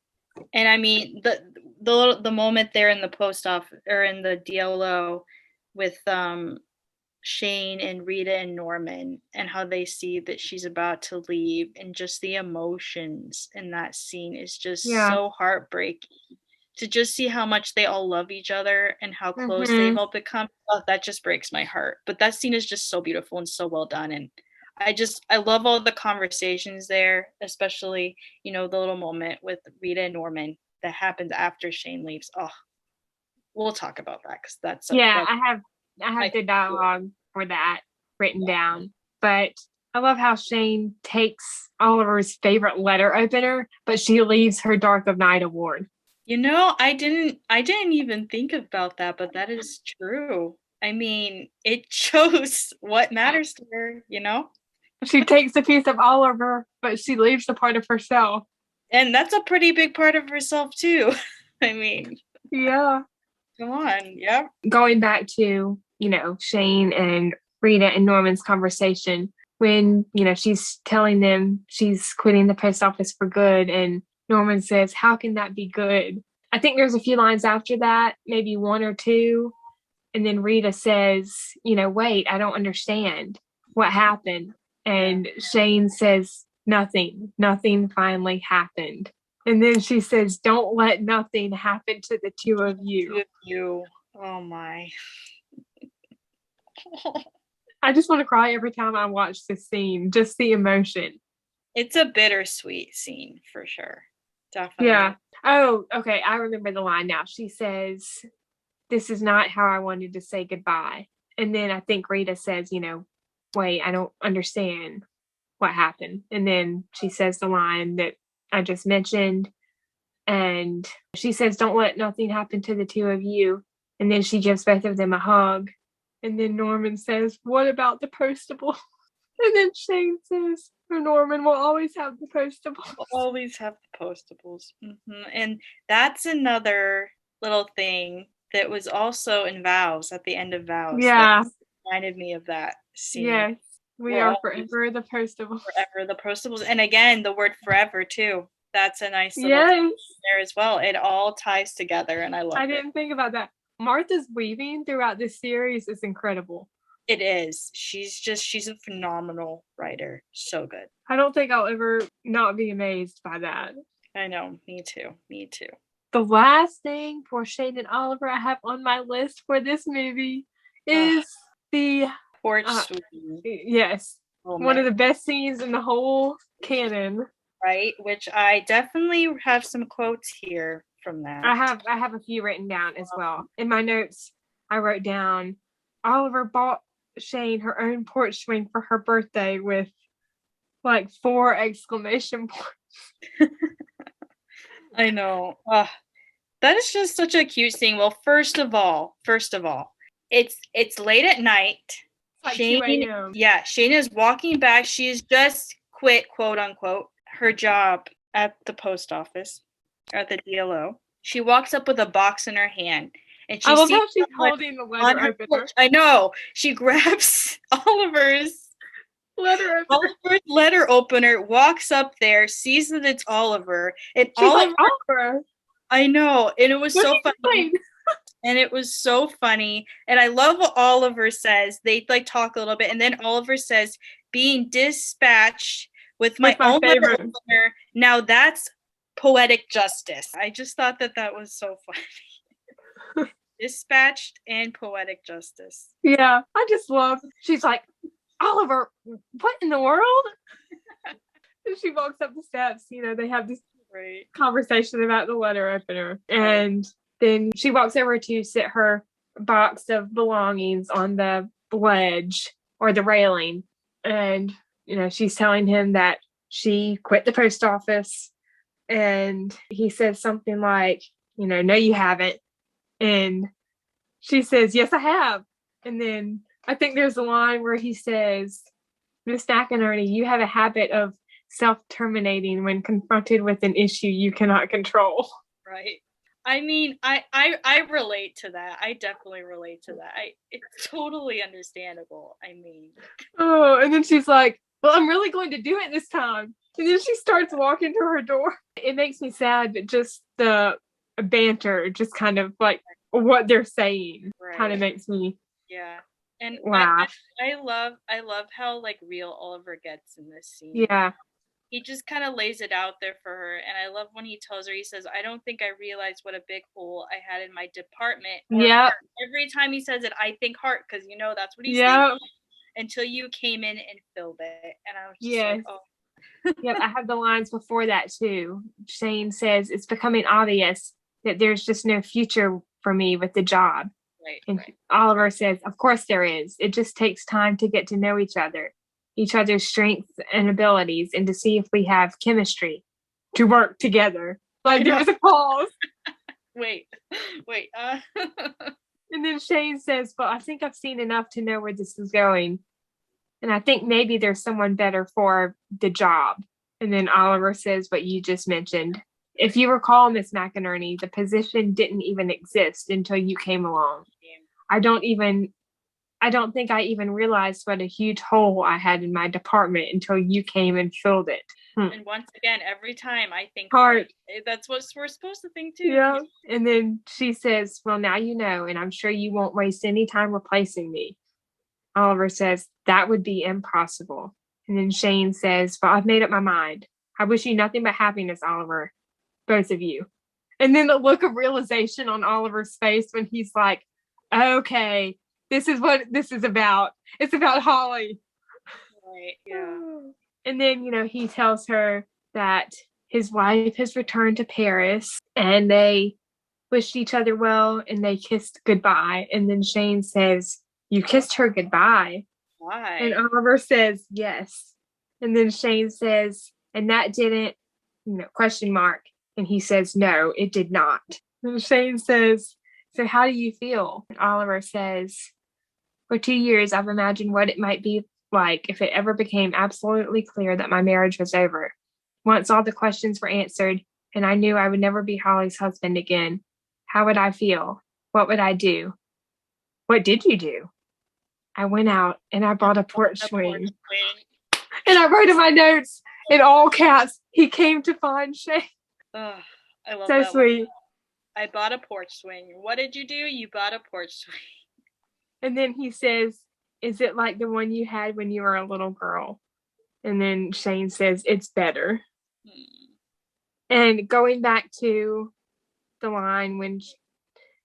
And I mean the moment there in the post office or in the DLO with Shane and Rita and Norman, and how they see that she's about to leave, and just the emotions in that scene is just so heartbreaking. To just see how much they all love each other and how close they've all become, that just breaks my heart. But that scene is just so beautiful and so well done, and I love all the conversations there, especially the little moment with Rita and Norman that happens after Shane leaves. Oh, we'll talk about that, because that's I have the dialogue for that written down. But I love how Shane takes Oliver's favorite letter opener, but she leaves her Dark of Night award. I didn't even think about that, but that is true. I mean, it shows what matters to her, She takes a piece of Oliver, but she leaves a part of herself. And that's a pretty big part of herself too. I mean, yeah. Come on, yeah. Going back to, Shane and Rita and Norman's conversation when, she's telling them she's quitting the post office for good, and Norman says, how can that be good? I think there's a few lines after that, maybe one or two. And then Rita says, wait, I don't understand what happened. And Shane says, nothing finally happened. And then she says, don't let nothing happen to the two of you. Oh my. I just want to cry every time I watch this scene, just the emotion. It's a bittersweet scene for sure. Definitely. Yeah. Oh, okay. I remember the line now. She says, this is not how I wanted to say goodbye. And then I think Rita says, wait, I don't understand what happened. And then she says the line that I just mentioned. And she says, don't let nothing happen to the two of you. And then she gives both of them a hug. And then Norman says, what about the postable? And then Shane says, Norman will always have the postables. We'll always have the postables. Mm-hmm. And that's another little thing that was also in Vows, at the end of Vows. Yeah. That reminded me of that scene. Yes. We are forever the postables. Forever the postables. And again, the word forever too. That's a nice little thing there as well. It all ties together and I love it. I didn't think about that. Martha's weaving throughout this series is incredible. It is. She's a phenomenal writer. So good. I don't think I'll ever not be amazed by that. I know. Me too. The last thing for Shane and Oliver I have on my list for this movie is the Porch. Yes. One of the best scenes in the whole canon. Right, which I definitely have some quotes here from that. I have a few written down as well. In my notes, I wrote down Oliver bought Shane her own porch swing for her birthday with like 4 exclamation points. I know. That is just such a cute scene. Well, first of all, it's late at night. Like Shane, 2 a.m. Yeah, Shane is walking back. She's just quit, quote unquote, her job at the post office, at the DLO. She walks up with a box in her hand. And she I love how she's holding the letter opener. I know. She grabs Oliver's letter opener, walks up there, sees that it's Oliver. And she's like, Oliver. I know. And it was so funny. And it was so funny. And I love what Oliver says. They like talk a little bit. And then Oliver says, being dispatched with my own letter opener. Now that's poetic justice. I just thought that was so funny. Dispatched and poetic justice. Yeah, I just love. She's like, Oliver, what in the world? And she walks up the steps. They have this conversation about the letter opener, and then she walks over to sit her box of belongings on the ledge or the railing, and she's telling him that she quit the post office, and he says something like, no, you haven't. And she says, yes, I have. And then I think there's a line where he says, Miss McInerney, you have a habit of self-terminating when confronted with an issue you cannot control. Right. I mean, I relate to that. I definitely relate to that. It's totally understandable. I mean. Oh, and then she's like, well, I'm really going to do it this time. And then she starts walking to her door. It makes me sad that just the banter, just kind of like what they're saying, kind of makes me. Yeah. And laugh. I love how like real Oliver gets in this scene. Yeah. He just kind of lays it out there for her. And I love when he tells her, he says, I don't think I realized what a big hole I had in my department. Yeah. Every time he says it, I think heart, because that's what he's thinking. Until you came in and filled it. And I was just like, oh. Yeah, I have the lines before that too. Shane says, it's becoming obvious that there's just no future for me with the job. Right. And Oliver says, of course there is. It just takes time to get to know each other's strengths and abilities, and to see if we have chemistry to work together. Like there was a pause. Wait. And then Shane says, well, I think I've seen enough to know where this is going. And I think maybe there's someone better for the job. And then Oliver says what you just mentioned. If you recall, Miss McInerney, the position didn't even exist until you came along. I don't even I don't think I even realized what a huge hole I had in my department until you came and filled it. And once again, every time I think Heart. That's what we're supposed to think too. Yeah. And then she says, well, now you know, and I'm sure you won't waste any time replacing me. Oliver says, that would be impossible. And then Shane says, well, I've made up my mind. I wish you nothing but happiness, Oliver. Both of you. And then the look of realization on Oliver's face when he's like, okay, this is what this is about. It's about Holly. Right, yeah. And then, he tells her that his wife has returned to Paris and they wished each other well and they kissed goodbye. And then Shane says, you kissed her goodbye. Why? And Oliver says, yes. And then Shane says, and that didn't, question mark. And he says, no, it did not. And Shane says, so how do you feel? And Oliver says, for 2 years, I've imagined what it might be like if it ever became absolutely clear that my marriage was over. Once all the questions were answered and I knew I would never be Holly's husband again, how would I feel? What would I do? What did you do? I went out and I bought a porch swing. And I wrote in my notes in all caps, he came to find Shane. Oh, I love so that sweet. One. I bought a porch swing. What did you do? You bought a porch swing. And then he says, is it like the one you had when you were a little girl? And then Shane says, it's better. And going back to the line when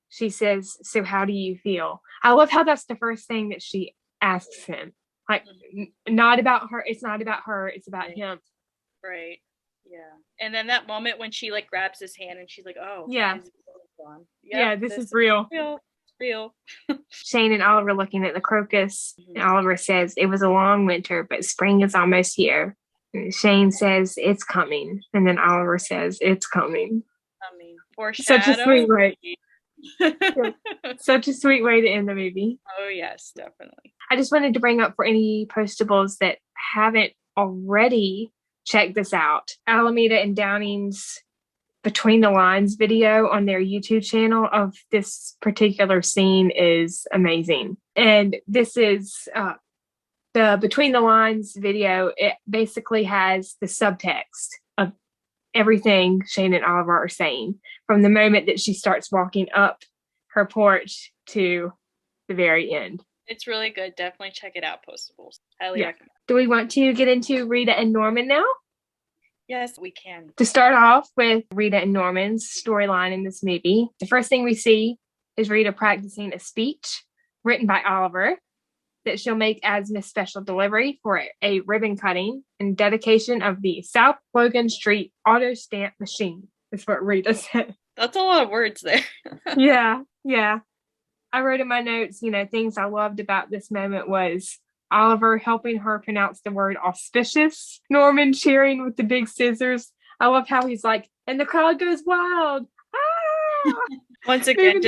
she says, so how do you feel? I love how that's the first thing that she asks him. Like, not about her. It's not about her. It's about him. Right. Yeah. And then that moment when she like grabs his hand and she's like, oh. Yeah. Yep, this is real. Real. Shane and Oliver looking at the crocus. And Oliver says, it was a long winter, but spring is almost here. And Shane says, it's coming. And then Oliver says, it's coming. Foreshadow. Such a sweet way. Such a sweet way to end the movie. Oh, yes, definitely. I just wanted to bring up for any postables that haven't already checked this out. Alameda and Downing's Between the Lines video on their YouTube channel of this particular scene is amazing. And this is the Between the Lines video. It basically has the subtext of everything Shane and Oliver are saying from the moment that she starts walking up her porch to the very end. It's really good. Definitely check it out, postables. Highly recommend. Do we want to get into Rita and Norman now? Yes, we can. To start off with Rita and Norman's storyline in this movie, the first thing we see is Rita practicing a speech written by Oliver that she'll make as Miss Special Delivery for a ribbon cutting and dedication of the South Logan Street auto stamp machine, is what Rita said. That's a lot of words there. Yeah. I wrote in my notes, things I loved about this moment was Oliver helping her pronounce the word auspicious, Norman cheering with the big scissors. I love how he's like, and the crowd goes wild. Ah! Once again,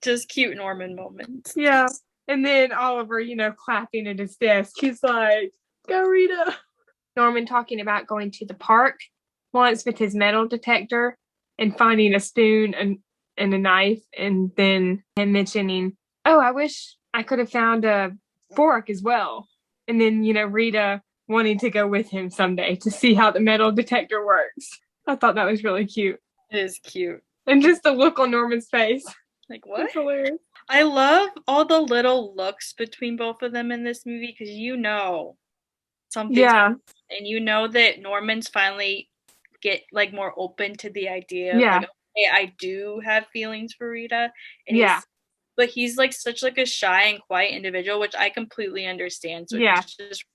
just cute Norman moments. Yeah. And then Oliver, clapping at his desk. He's like, go Rita. Norman talking about going to the park once with his metal detector and finding a spoon and a knife, and then him mentioning, oh, I wish I could have found a fork as well. And then, Rita wanting to go with him someday to see how the metal detector works. I thought that was really cute. It is cute. And just the look on Norman's face. Like, what? It's hilarious. I love all the little looks between both of them in this movie because something. Yeah. And that Norman's finally get like more open to the idea. Yeah. Like, okay, I do have feelings for Rita. And but he's like such like a shy and quiet individual, which I completely understand. So it's just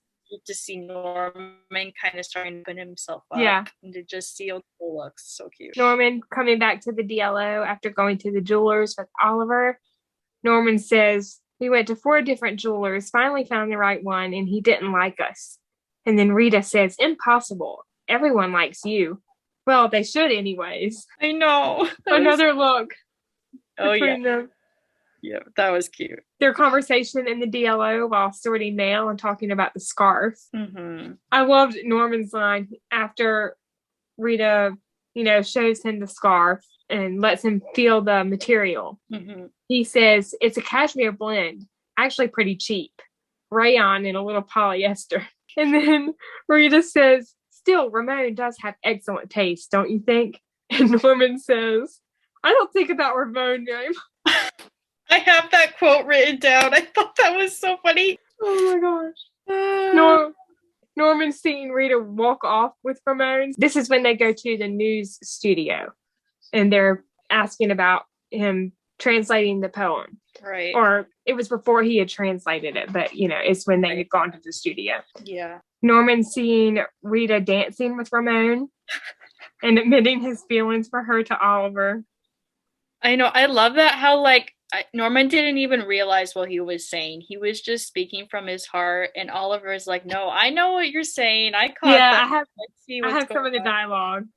to see Norman kind of starting to open himself up. Yeah. And to just see all the looks. So cute. Norman coming back to the DLO after going to the jewelers with Oliver. Norman says, we went to 4 different jewelers, finally found the right one, and he didn't like us. And then Rita says, impossible. Everyone likes you. Well, they should anyways. I know. Another look. Oh, yeah. Them. Yeah, that was cute. Their conversation in the DLO while sorting mail and talking about the scarf. Mm-hmm. I loved Norman's line after Rita, shows him the scarf and lets him feel the material. Mm-hmm. He says, it's a cashmere blend. actually pretty cheap. Rayon and a little polyester. And then Rita says, still, Ramon does have excellent taste, don't you think? And Norman says, I don't think about Ramon name. I have that quote written down. I thought that was so funny. Oh my gosh. Norman's seeing Rita walk off with Ramon. This is when they go to the news studio and they're asking about him translating the poem. Right. Or it was before he had translated it, but it's when they had gone to the studio. Yeah. Norman seeing Rita dancing with Ramon and admitting his feelings for her to Oliver. I know. I love that how Norman didn't even realize what he was saying. He was just speaking from his heart, and Oliver is like, "No, I know what you're saying. I caught that. I have some of the dialogue.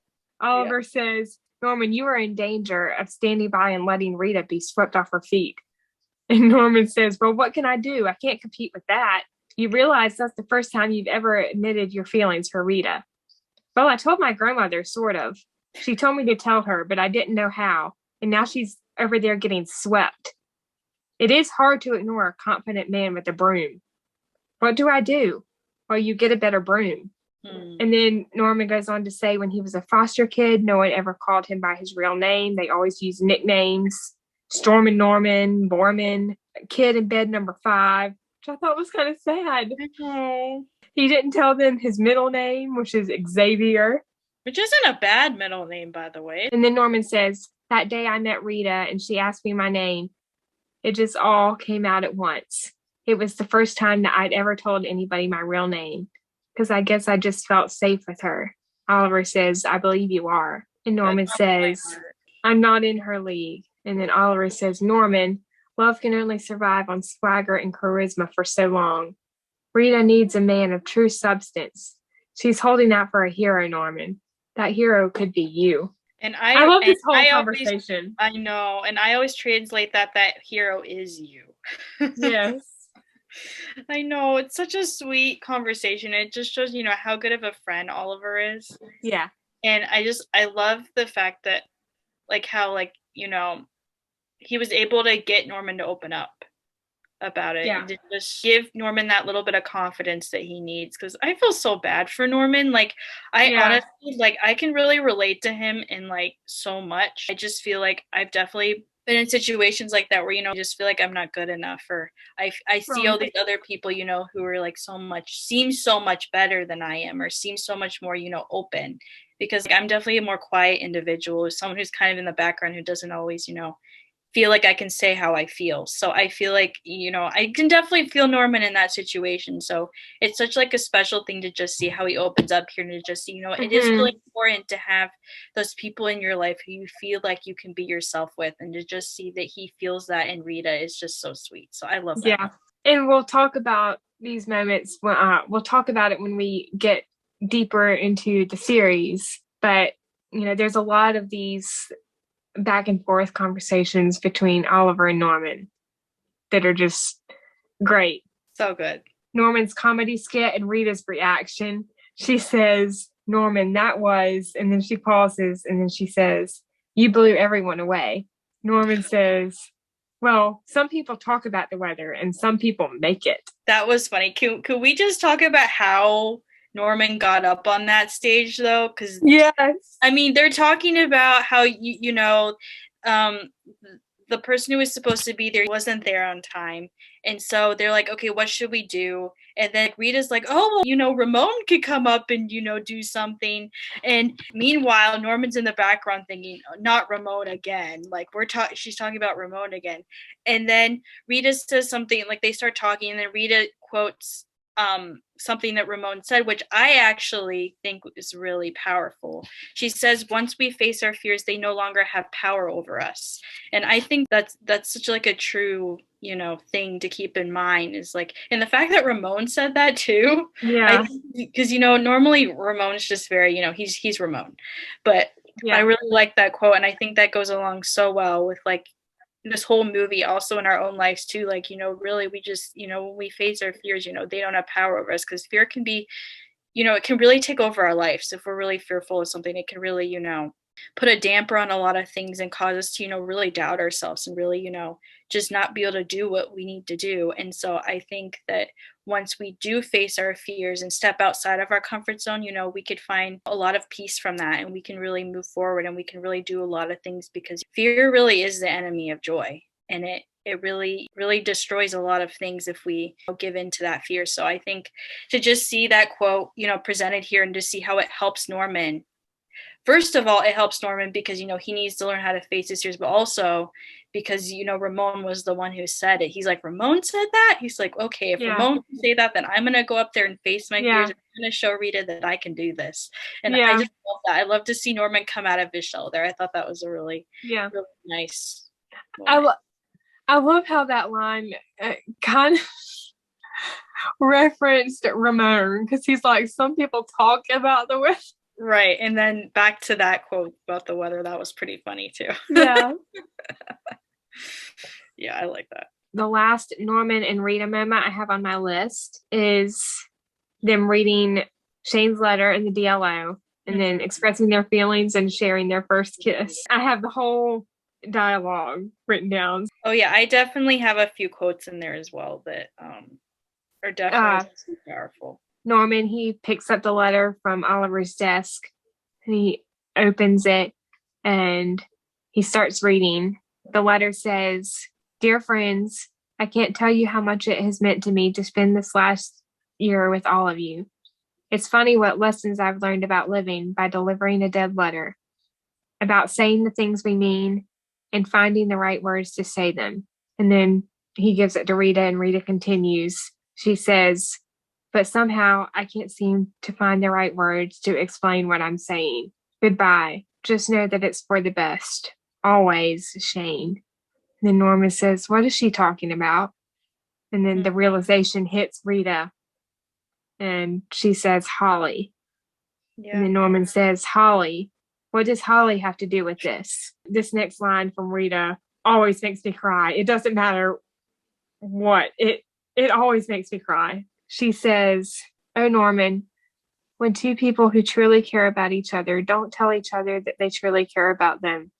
Oliver says, Norman, you are in danger of standing by and letting Rita be swept off her feet. And Norman says, well, what can I do? I can't compete with that. You realize that's the first time you've ever admitted your feelings for Rita. Well, I told my grandmother, sort of. She told me to tell her, but I didn't know how. And now she's over there getting swept. It is hard to ignore a confident man with a broom. What do I do? Well, you get a better broom. And then Norman goes on to say when he was a foster kid, no one ever called him by his real name. They always used nicknames. Storm and Norman, Borman, kid in bed number 5, which I thought was kind of sad. He didn't tell them his middle name, which is Xavier. Which isn't a bad middle name, by the way. And then Norman says, that day I met Rita and she asked me my name. It just all came out at once. It was the first time that I'd ever told anybody my real name, because I guess I just felt safe with her. Oliver says, I believe you are. And Norman says, I'm not in her league. And then Oliver says, Norman, love can only survive on swagger and charisma for so long. Rita needs a man of true substance. She's holding out for a hero, Norman. That hero could be you. And I love this whole conversation. I know. And I always translate that hero is you. Yes. I know. It's such a sweet conversation. It just shows, how good of a friend Oliver is. Yeah. And I love the fact that, how, he was able to get Norman to open up about it. Yeah. And to just give Norman that little bit of confidence that he needs. Because I feel so bad for Norman. Honestly, I can really relate to him in, so much. I just feel like I've definitely been in situations like that where, I just feel like I'm not good enough, or I see all these other people, who are seem so much better than I am, or seem so much more, open, because I'm definitely a more quiet individual, someone who's kind of in the background, who doesn't always, feel like I can say how I feel. So I feel like, I can definitely feel Norman in that situation. So it's such a special thing to just see how he opens up here, and to just see, it is really important to have those people in your life who you feel like you can be yourself with, and to just see that he feels that in Rita is just so sweet. So I love that. Yeah. And we'll talk about these moments. We'll talk about it when we get deeper into the series. But, there's a lot of these back and forth conversations between Oliver and Norman that are just great. So good. Norman's comedy skit and Rita's reaction. She says, Norman, that was, and then she pauses, and then she says, you blew everyone away. Norman says, well, some people talk about the weather and some people make it. That was funny. Could we just talk about how Norman got up on that stage, though? Because yes, I mean, they're talking about how the person who was supposed to be there wasn't there on time, and so they're like, okay, what should we do? And then Rita's like, oh, well, Ramon could come up and do something. And meanwhile, Norman's in the background thinking, not Ramon again. She's talking about Ramon again. And then Rita says something, they start talking, and then Rita quotes something that Ramon said, which I actually think is really powerful. She says, once we face our fears, they no longer have power over us. And I think that's such a true, thing to keep in mind, is and the fact that Ramon said that too. Yeah. Because, normally Ramon's just very, he's Ramon. But yeah. I really like that quote. And I think that goes along so well with this whole movie, also in our own lives too. Really, we just, when we face our fears, they don't have power over us, because fear can be, it can really take over our lives. If we're really fearful of something, it can really, put a damper on a lot of things and cause us to, really doubt ourselves, and really, just not be able to do what we need to do. And so I think that once we do face our fears and step outside of our comfort zone, we could find a lot of peace from that, and we can really move forward, and we can really do a lot of things, because fear really is the enemy of joy. And it really, really destroys a lot of things if we give in to that fear. So I think to just see that quote, presented here, and to see how it helps Norman. First of all, it helps Norman because, he needs to learn how to face his fears, but also because, Ramon was the one who said it. He's like, Ramon said that? He's like, okay, if Ramon can say that, then I'm going to go up there and face my fears. I'm going to show Rita that I can do this. And I just love that. I love to see Norman come out of his shell there. I thought that was a really, really nice moment. I love how that line kind of referenced Ramon, because he's like, some people talk about the weather. Right. And then back to that quote about the weather. That was pretty funny too. Yeah. Yeah, I like that. The last Norman and Rita moment I have on my list is them reading Shane's letter in the DLO and then expressing their feelings and sharing their first kiss. I have the whole dialogue written down. Oh yeah, I definitely have a few quotes in there as well that are definitely powerful. Norman, he picks up the letter from Oliver's desk and he opens it and he starts reading. The letter says, "Dear friends, I can't tell you how much it has meant to me to spend this last year with all of you. It's funny what lessons I've learned about living by delivering a dead letter, about saying the things we mean and finding the right words to say them." And then he gives it to Rita, and Rita continues. She says, "But somehow I can't seem to find the right words to explain what I'm saying. Goodbye. Just know that it's for the best. Always, Shane." And then Norman says, "What is she talking about?" And then the realization hits Rita. And she says, "Holly." Yeah. And then Norman says, "Holly. What does Holly have to do with this?" This next line from Rita always makes me cry. It doesn't matter what. It always makes me cry. She says, "Oh, Norman, when two people who truly care about each other don't tell each other that they truly care about them,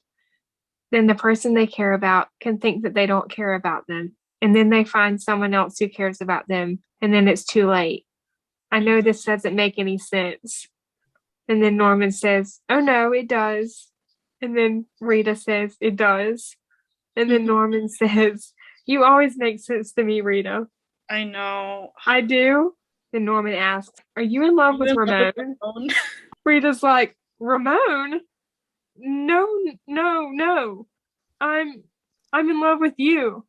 then the person they care about can think that they don't care about them. And then they find someone else who cares about them. And then it's too late. I know this doesn't make any sense." And then Norman says, "Oh, no, it does." And then Rita says, "It does." And then Norman says, "You always make sense to me, Rita." I know. "I do?" Then Norman asks, "Are you in love with Ramon?" Rita's like, "Ramon? No. I'm in love with you.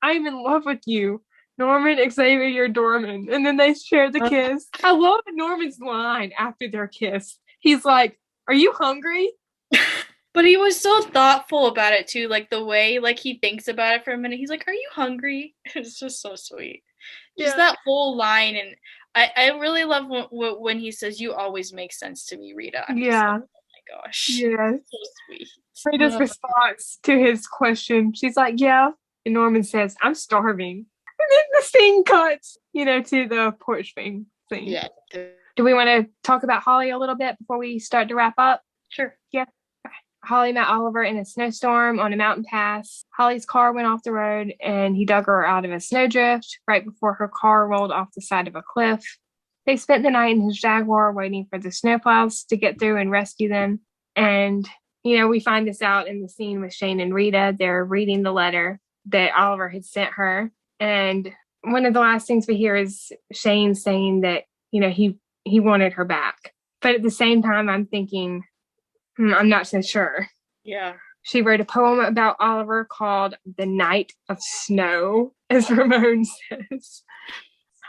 I'm in love with you. Norman Xavier Dorman." And then they share the kiss. I love Norman's line after their kiss. He's like, "Are you hungry?" But he was so thoughtful about it too, like the way he thinks about it for a minute. He's like, "Are you hungry?" It's just so sweet. Just that whole line. And I really love when he says, "You always make sense to me, Rita." I'm just like, oh my gosh. Yeah. So sweet. Rita's response to his question, she's like, "Yeah." And Norman says, "I'm starving." And then the scene cuts, to the porch thing. Yeah. Do we want to talk about Holly a little bit before we start to wrap up? Sure. Yeah. Holly met Oliver in a snowstorm on a mountain pass. Holly's car went off the road and he dug her out of a snowdrift right before her car rolled off the side of a cliff. They spent the night in his Jaguar waiting for the snowplows to get through and rescue them. And, we find this out in the scene with Shane and Rita. They're reading the letter that Oliver had sent her. And one of the last things we hear is Shane saying that, he wanted her back. But at the same time, I'm thinking, I'm not so sure. Yeah. She wrote a poem about Oliver called "The Night of Snow," as Ramon says.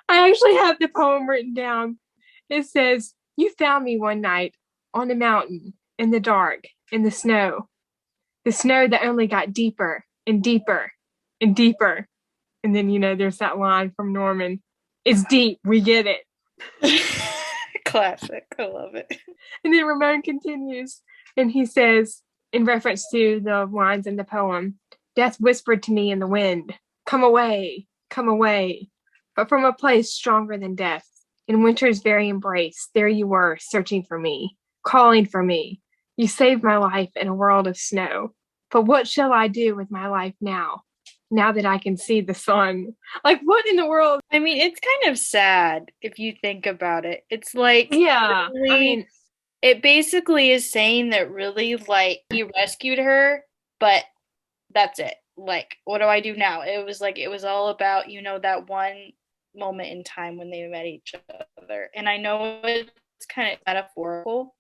I actually have the poem written down. It says, "You found me one night on a mountain in the dark, in the snow that only got deeper and deeper and deeper." And then, there's that line from Norman, "It's deep, we get it." Classic. I love it. And then Ramon continues, and he says, in reference to the lines in the poem, "Death whispered to me in the wind, 'Come away, come away.' But from a place stronger than death, in winter's very embrace, there you were, searching for me, calling for me. You saved my life in a world of snow. But what shall I do with my life now? now that I can see the sun. Like, what in the world? I mean, it's kind of sad if you think about it. It's like, Yeah. really, I mean, it basically is saying that really, like, he rescued her, but that's it. Like, what do I do now? It was all about, that one moment in time when they met each other. And I know it's kind of metaphorical,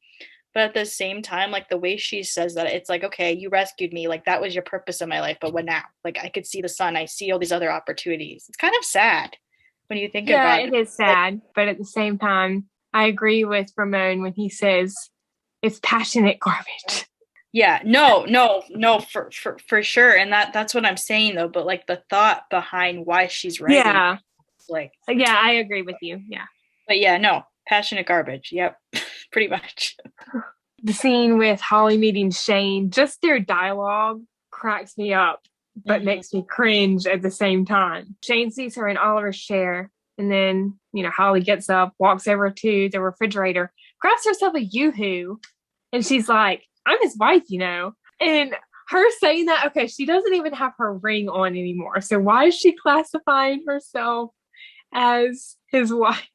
but at the same time, like, the way she says that, it's like, okay, you rescued me. Like, that was your purpose in my life. But what now? Like, I could see the sun. I see all these other opportunities. It's kind of sad when you think about it. Yeah, it is sad. But at the same time, I agree with Ramon when he says it's passionate garbage. Yeah, no, for sure. And that's what I'm saying, though. But, like, the thought behind why she's writing. Yeah. Like, yeah, I agree with you. Yeah. But yeah, no, passionate garbage. Yep, pretty much. The scene with Holly meeting Shane, just their dialogue cracks me up, but makes me cringe at the same time. Shane sees her in Oliver's chair, and then, Holly gets up, walks over to the refrigerator, grabs herself a Yoo-hoo, and she's like, I'm his wife, And her saying that, okay, she doesn't even have her ring on anymore. So why is she classifying herself as his wife?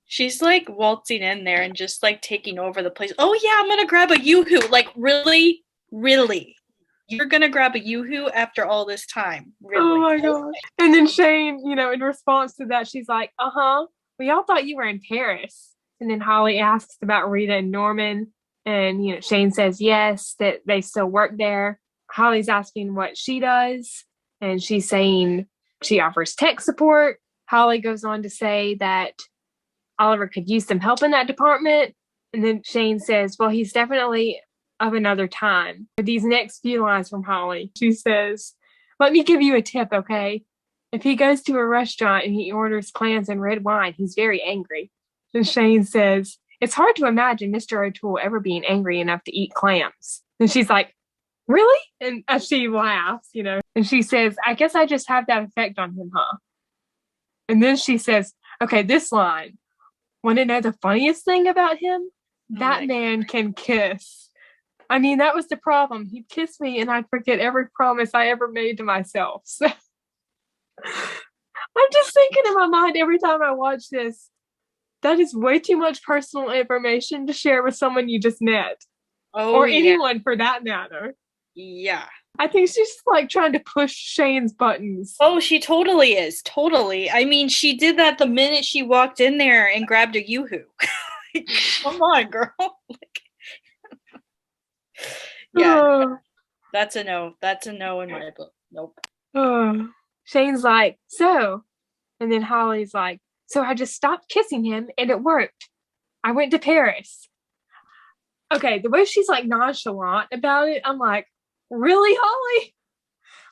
She's like waltzing in there and just like taking over the place. Oh yeah, I'm gonna grab a Yoo-hoo. Like, really? You're gonna grab a Yoo-hoo after all this time? Really? Oh my gosh. And then Shane, in response to that, she's like, we all thought you were in Paris. And then Holly asks about Rita and Norman. And, Shane says yes, that they still work there. Holly's asking what she does. And she's saying she offers tech support. Holly goes on to say that Oliver could use some help in that department. And then Shane says, well, he's definitely of another time. For these next few lines from Holly, she says, let me give you a tip, okay? If he goes to a restaurant and he orders clams and red wine, he's very angry. And Shane says, it's hard to imagine Mr. O'Toole ever being angry enough to eat clams. And she's like, really? And as she laughs, and she says, I guess I just have that effect on him, huh? And then she says, okay, this line. Want to know the funniest thing about him? That man can kiss. I mean, that was the problem. He'd kiss me and I'd forget every promise I ever made to myself. So I'm just thinking in my mind every time I watch this, that is way too much personal information to share with someone you just met. Or anyone for that matter. Yeah. I think she's like trying to push Shane's buttons. Oh, she totally is. Totally. I mean, she did that the minute she walked in there and grabbed a Yoo-hoo. Come on, girl. Yeah. That's a no. That's a no in my book. Nope. Shane's like, so. And then Holly's like, so I just stopped kissing him and it worked. I went to Paris. Okay, the way she's like nonchalant about it, I'm like, really, Holly?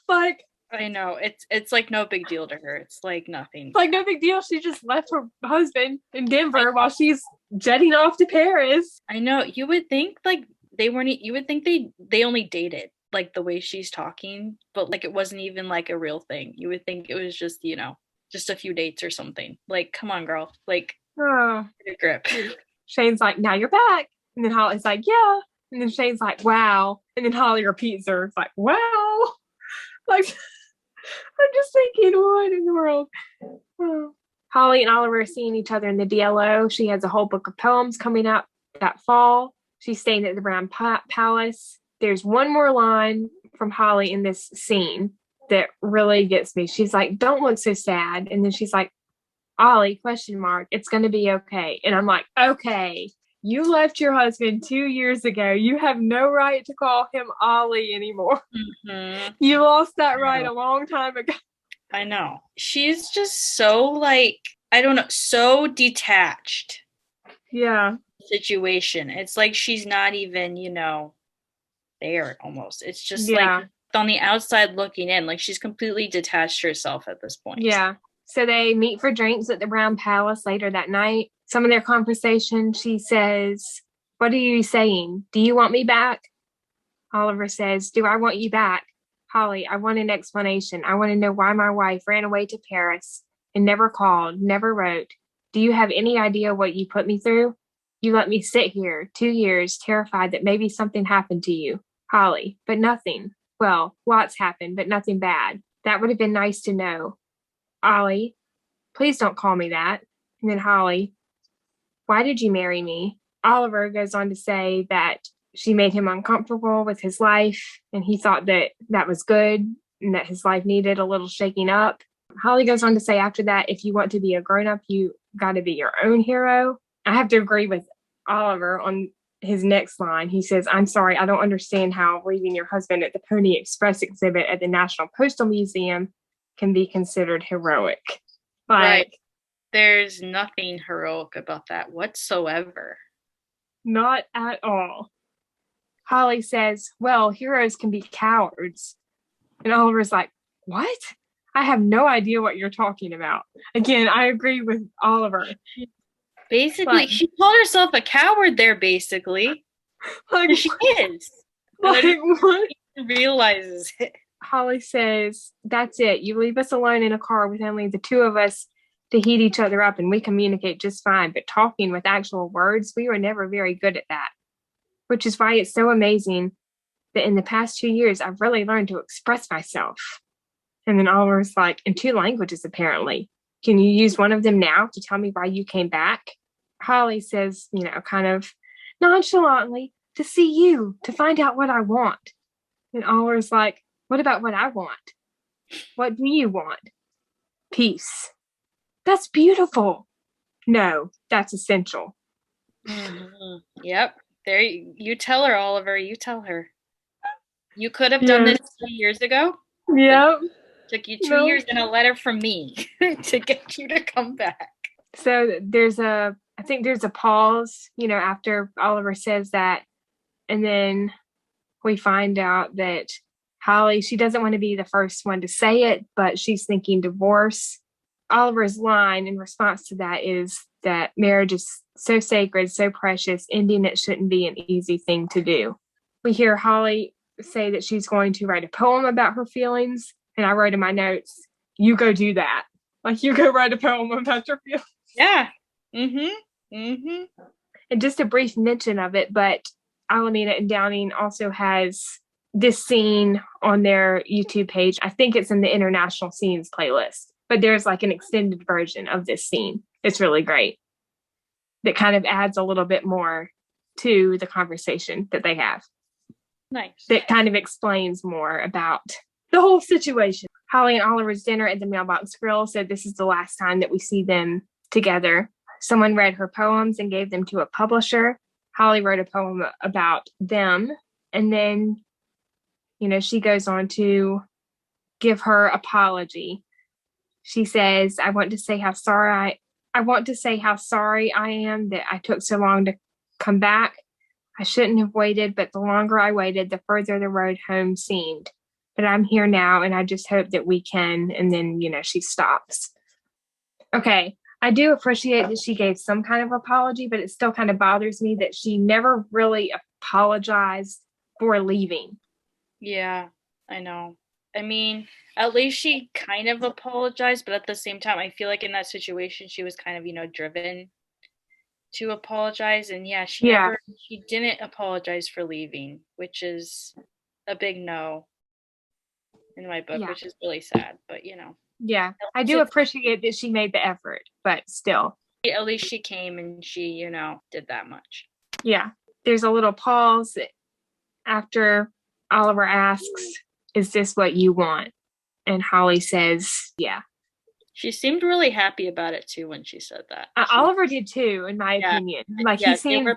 Like, I know. It's like no big deal to her. It's like nothing. Like no big deal. She just left her husband in Denver while she's jetting off to Paris. I know. You would think like you would think they only dated, like the way she's talking, but like it wasn't even like a real thing. You would think it was just, just a few dates or something. Like, come on, girl. Like, get a grip. Shane's like, now you're back. And then Holly's like, yeah. And then Shane's like, wow. And then Holly repeats her. It's like, wow. Like, I'm just thinking, what in the world? Holly and Oliver are seeing each other in the DLO. She has a whole book of poems coming up that fall. She's staying at the Brown Palace. There's one more line from Holly in this scene that really gets me. She's like, don't look so sad. And then she's like, Ollie, ? It's going to be okay. And I'm like, okay, you left your husband 2 years ago. You have no right to call him Ollie anymore. Mm-hmm. You lost that right a long time ago. I know. She's just so like, I don't know, so detached. Yeah. Situation. It's like she's not even, there almost. It's just like on the outside looking in, like she's completely detached herself at this point. Yeah. So they meet for drinks at the Brown Palace later that night. Some of their conversation, she says, what are you saying? Do you want me back? Oliver says, do I want you back? Holly, I want an explanation. I want to know why my wife ran away to Paris and never called, never wrote. Do you have any idea what you put me through? You let me sit here 2 years, terrified that maybe something happened to you. Holly, but nothing. Well, lots happened, but nothing bad. That would have been nice to know. Ollie, please don't call me that. And then Holly, why did you marry me? Oliver goes on to say that she made him uncomfortable with his life, and he thought that that was good and that his life needed a little shaking up. Holly goes on to say after that, if you want to be a grown-up, you got to be your own hero. I have to agree with Oliver on his next line. He says, I'm sorry, I don't understand how leaving your husband at the Pony Express exhibit at the National Postal Museum can be considered heroic. Right. There's nothing heroic about that whatsoever. Not at all. Holly says, well, heroes can be cowards. And Oliver's like, what? I have no idea what you're talking about. Again, I agree with Oliver. Basically, she called herself a coward there, basically. Like, she is. Like, what? Realizes it. Holly says, that's it. You leave us alone in a car with only the two of us to heat each other up, and we communicate just fine. But talking with actual words, we were never very good at that. Which is why it's so amazing that in the past 2 years, I've really learned to express myself. And then Oliver's like, in 2 languages, apparently. Can you use one of them now to tell me why you came back? Holly says, kind of nonchalantly, to see you, to find out what I want. And Oliver's like, what about what I want? What do you want? Peace. That's beautiful. No, that's essential. Mm-hmm. Yep. There, you tell her, Oliver. You tell her. You could have done this 2 years ago. Yep. Took you 2 years and a letter from me to get you to come back. So I think there's a pause, after Oliver says that. And then we find out that Holly, she doesn't want to be the first one to say it, but she's thinking divorce. Oliver's line in response to that is that marriage is so sacred, so precious, ending it shouldn't be an easy thing to do. We hear Holly say that she's going to write a poem about her feelings, and I wrote in my notes, you go do that. Like, you go write a poem about your feelings. Yeah. Mm-hmm. Mm-hmm. And just a brief mention of it, but Alameda and Downing also has this scene on their YouTube page. I think it's in the International Scenes playlist, but there's like an extended version of this scene. It's really great. That kind of adds a little bit more to the conversation that they have. Nice. That kind of explains more about the whole situation. Holly and Oliver's dinner at the Mailbox Grill said this is the last time that we see them together. Someone read her poems and gave them to a publisher. Holly wrote a poem about them. And then, she goes on to give her apology. She says, I want to say how sorry I am that I took so long to come back. I shouldn't have waited, but the longer I waited, the further the road home seemed. But I'm here now, and I just hope that we can. And then, she stops. Okay, I do appreciate that she gave some kind of apology, but it still kind of bothers me that she never really apologized for leaving. Yeah, I know. I mean, at least she kind of apologized, but at the same time, I feel like in that situation, she was kind of, driven to apologize. And she didn't apologize for leaving, which is a big no in my book, which is really sad, but Yeah, I do appreciate that she made the effort, but still. At least she came and she, did that much. Yeah, there's a little pause after Oliver asks, is this what you want? And Holly says, yeah. She seemed really happy about it too when she said that. Oliver did too, in my opinion. Like, he seemed...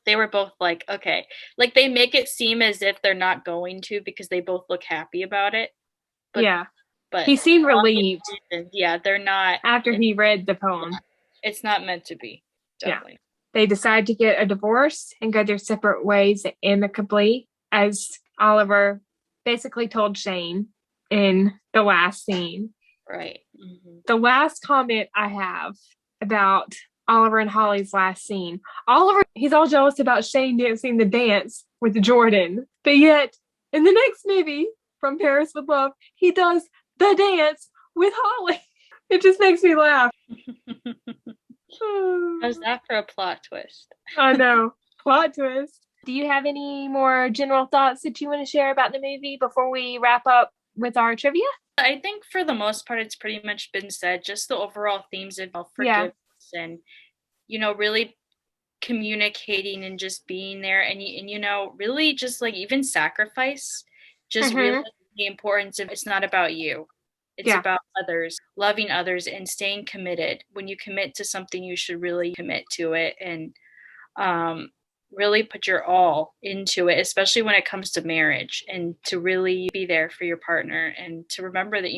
They were both like, okay. Like, they make it seem as if they're not going to because they both look happy about it. But he seemed relieved. Yeah, they're not. After he read the poem. It's not meant to be. Definitely. Yeah. They decide to get a divorce and go their separate ways amicably, as Oliver basically told Shane in the last scene. Right. Mm-hmm. The last comment I have about Oliver and Holly's last scene. Oliver, he's all jealous about Shane dancing the dance with Jordan. But yet, in the next movie, From Paris with Love, he does the dance with Holly. It just makes me laugh. How's that for a plot twist? I know. Plot twist. Do you have any more general thoughts that you want to share about the movie before we wrap up with our trivia? I think for the most part, it's pretty much been said, just the overall themes of forgiveness and, really communicating and just being there and really just like even sacrifice, just realizing the importance of it's not about you. It's about others, loving others and staying committed. When you commit to something, you should really commit to it and really put your all into it, especially when it comes to marriage, and to really be there for your partner and to remember that,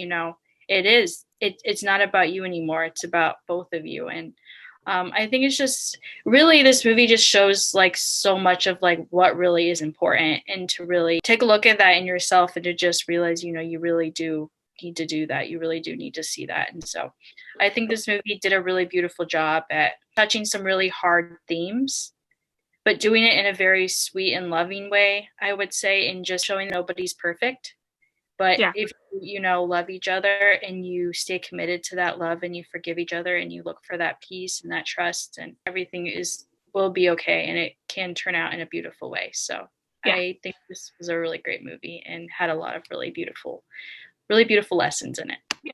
it's not about you anymore. It's about both of you. And I think it's just really, this movie just shows like so much of like what really is important, and to really take a look at that in yourself and to just realize, you really do need to do that. You really do need to see that. And so I think this movie did a really beautiful job at touching some really hard themes, but doing it in a very sweet and loving way, I would say, and just showing nobody's perfect. But if you love each other and you stay committed to that love and you forgive each other and you look for that peace and that trust, and everything will be okay, and it can turn out in a beautiful way. So I think this was a really great movie and had a lot of really beautiful lessons in it. Yeah,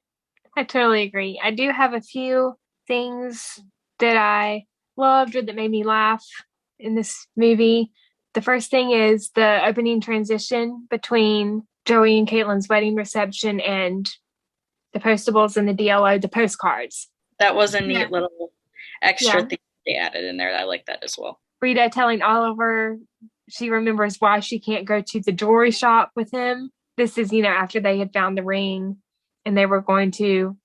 I totally agree. I do have a few things that I loved or that made me laugh in this movie. The first thing is the opening transition between Joey and Caitlyn's wedding reception and the postables and the DLO, the postcards. That was a neat little extra thing they added in there. I like that as well. Rita telling Oliver she remembers why she can't go to the jewelry shop with him. This is, after they had found the ring and they were going to,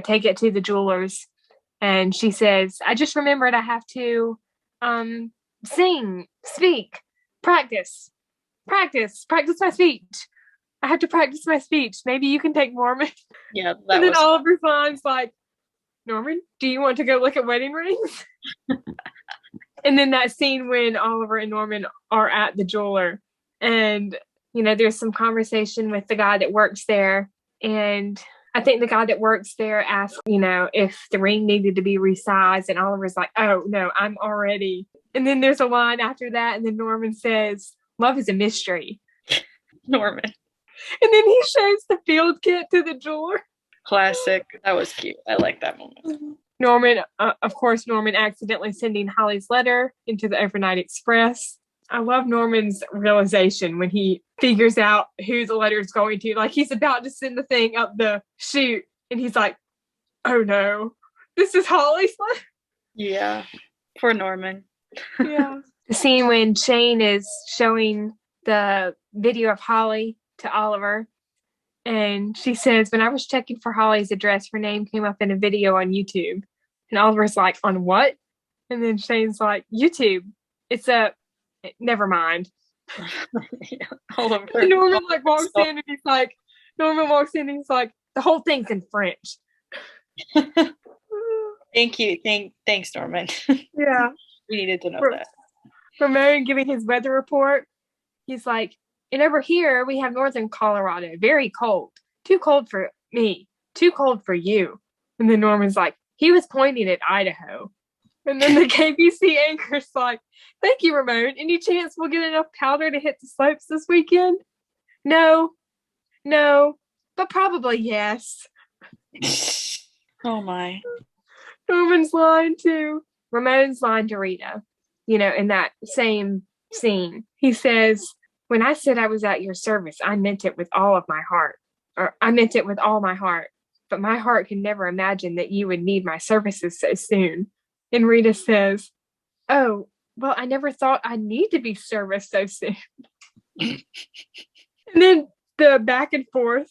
take it to the jewelers. And she says, I just remembered I have to sing, speak, practice my speech. I have to practice my speech. Maybe you can take Norman. Yeah. And then Oliver's line's like, Norman, do you want to go look at wedding rings? And then that scene when Oliver and Norman are at the jeweler, and there's some conversation with the guy that works there, and I think the guy that works there asked if the ring needed to be resized, and Oliver's like, oh no, I'm already. And then there's a line after that, and then Norman says, love is a mystery. Norman. And then he shows the field kit to the jeweler. Classic. That was cute. I like that moment. Norman accidentally sending Holly's letter into the overnight express. I love Norman's realization when he figures out who the letter is going to. Like, he's about to send the thing up the chute, and he's like, oh no, this is Holly's letter. Yeah, poor Norman. Yeah. The scene when Shane is showing the video of Holly to Oliver, and she says, when I was checking for Holly's address, her name came up in a video on YouTube. And Oliver's like, on what? And then Shane's like, YouTube. It's never mind. Oliver. And Norman walks in and he's like, the whole thing's in French. Thank you. Thanks, Norman. Yeah. We needed to know that. Ramon giving his weather report, he's like, and over here we have northern Colorado, very cold. Too cold for me. Too cold for you. And then Norman's like, he was pointing at Idaho. And then the KBC anchor's like, thank you, Ramon. Any chance we'll get enough powder to hit the slopes this weekend? No, but probably yes. Oh my. Norman's line to Ramon's line to Rita, in that same scene. He says, when I said I was at your service, I meant it with all of my heart. Or I meant it with all my heart. But my heart could never imagine that you would need my services so soon. And Rita says, oh, well, I never thought I'd need to be serviced so soon. And then the back and forth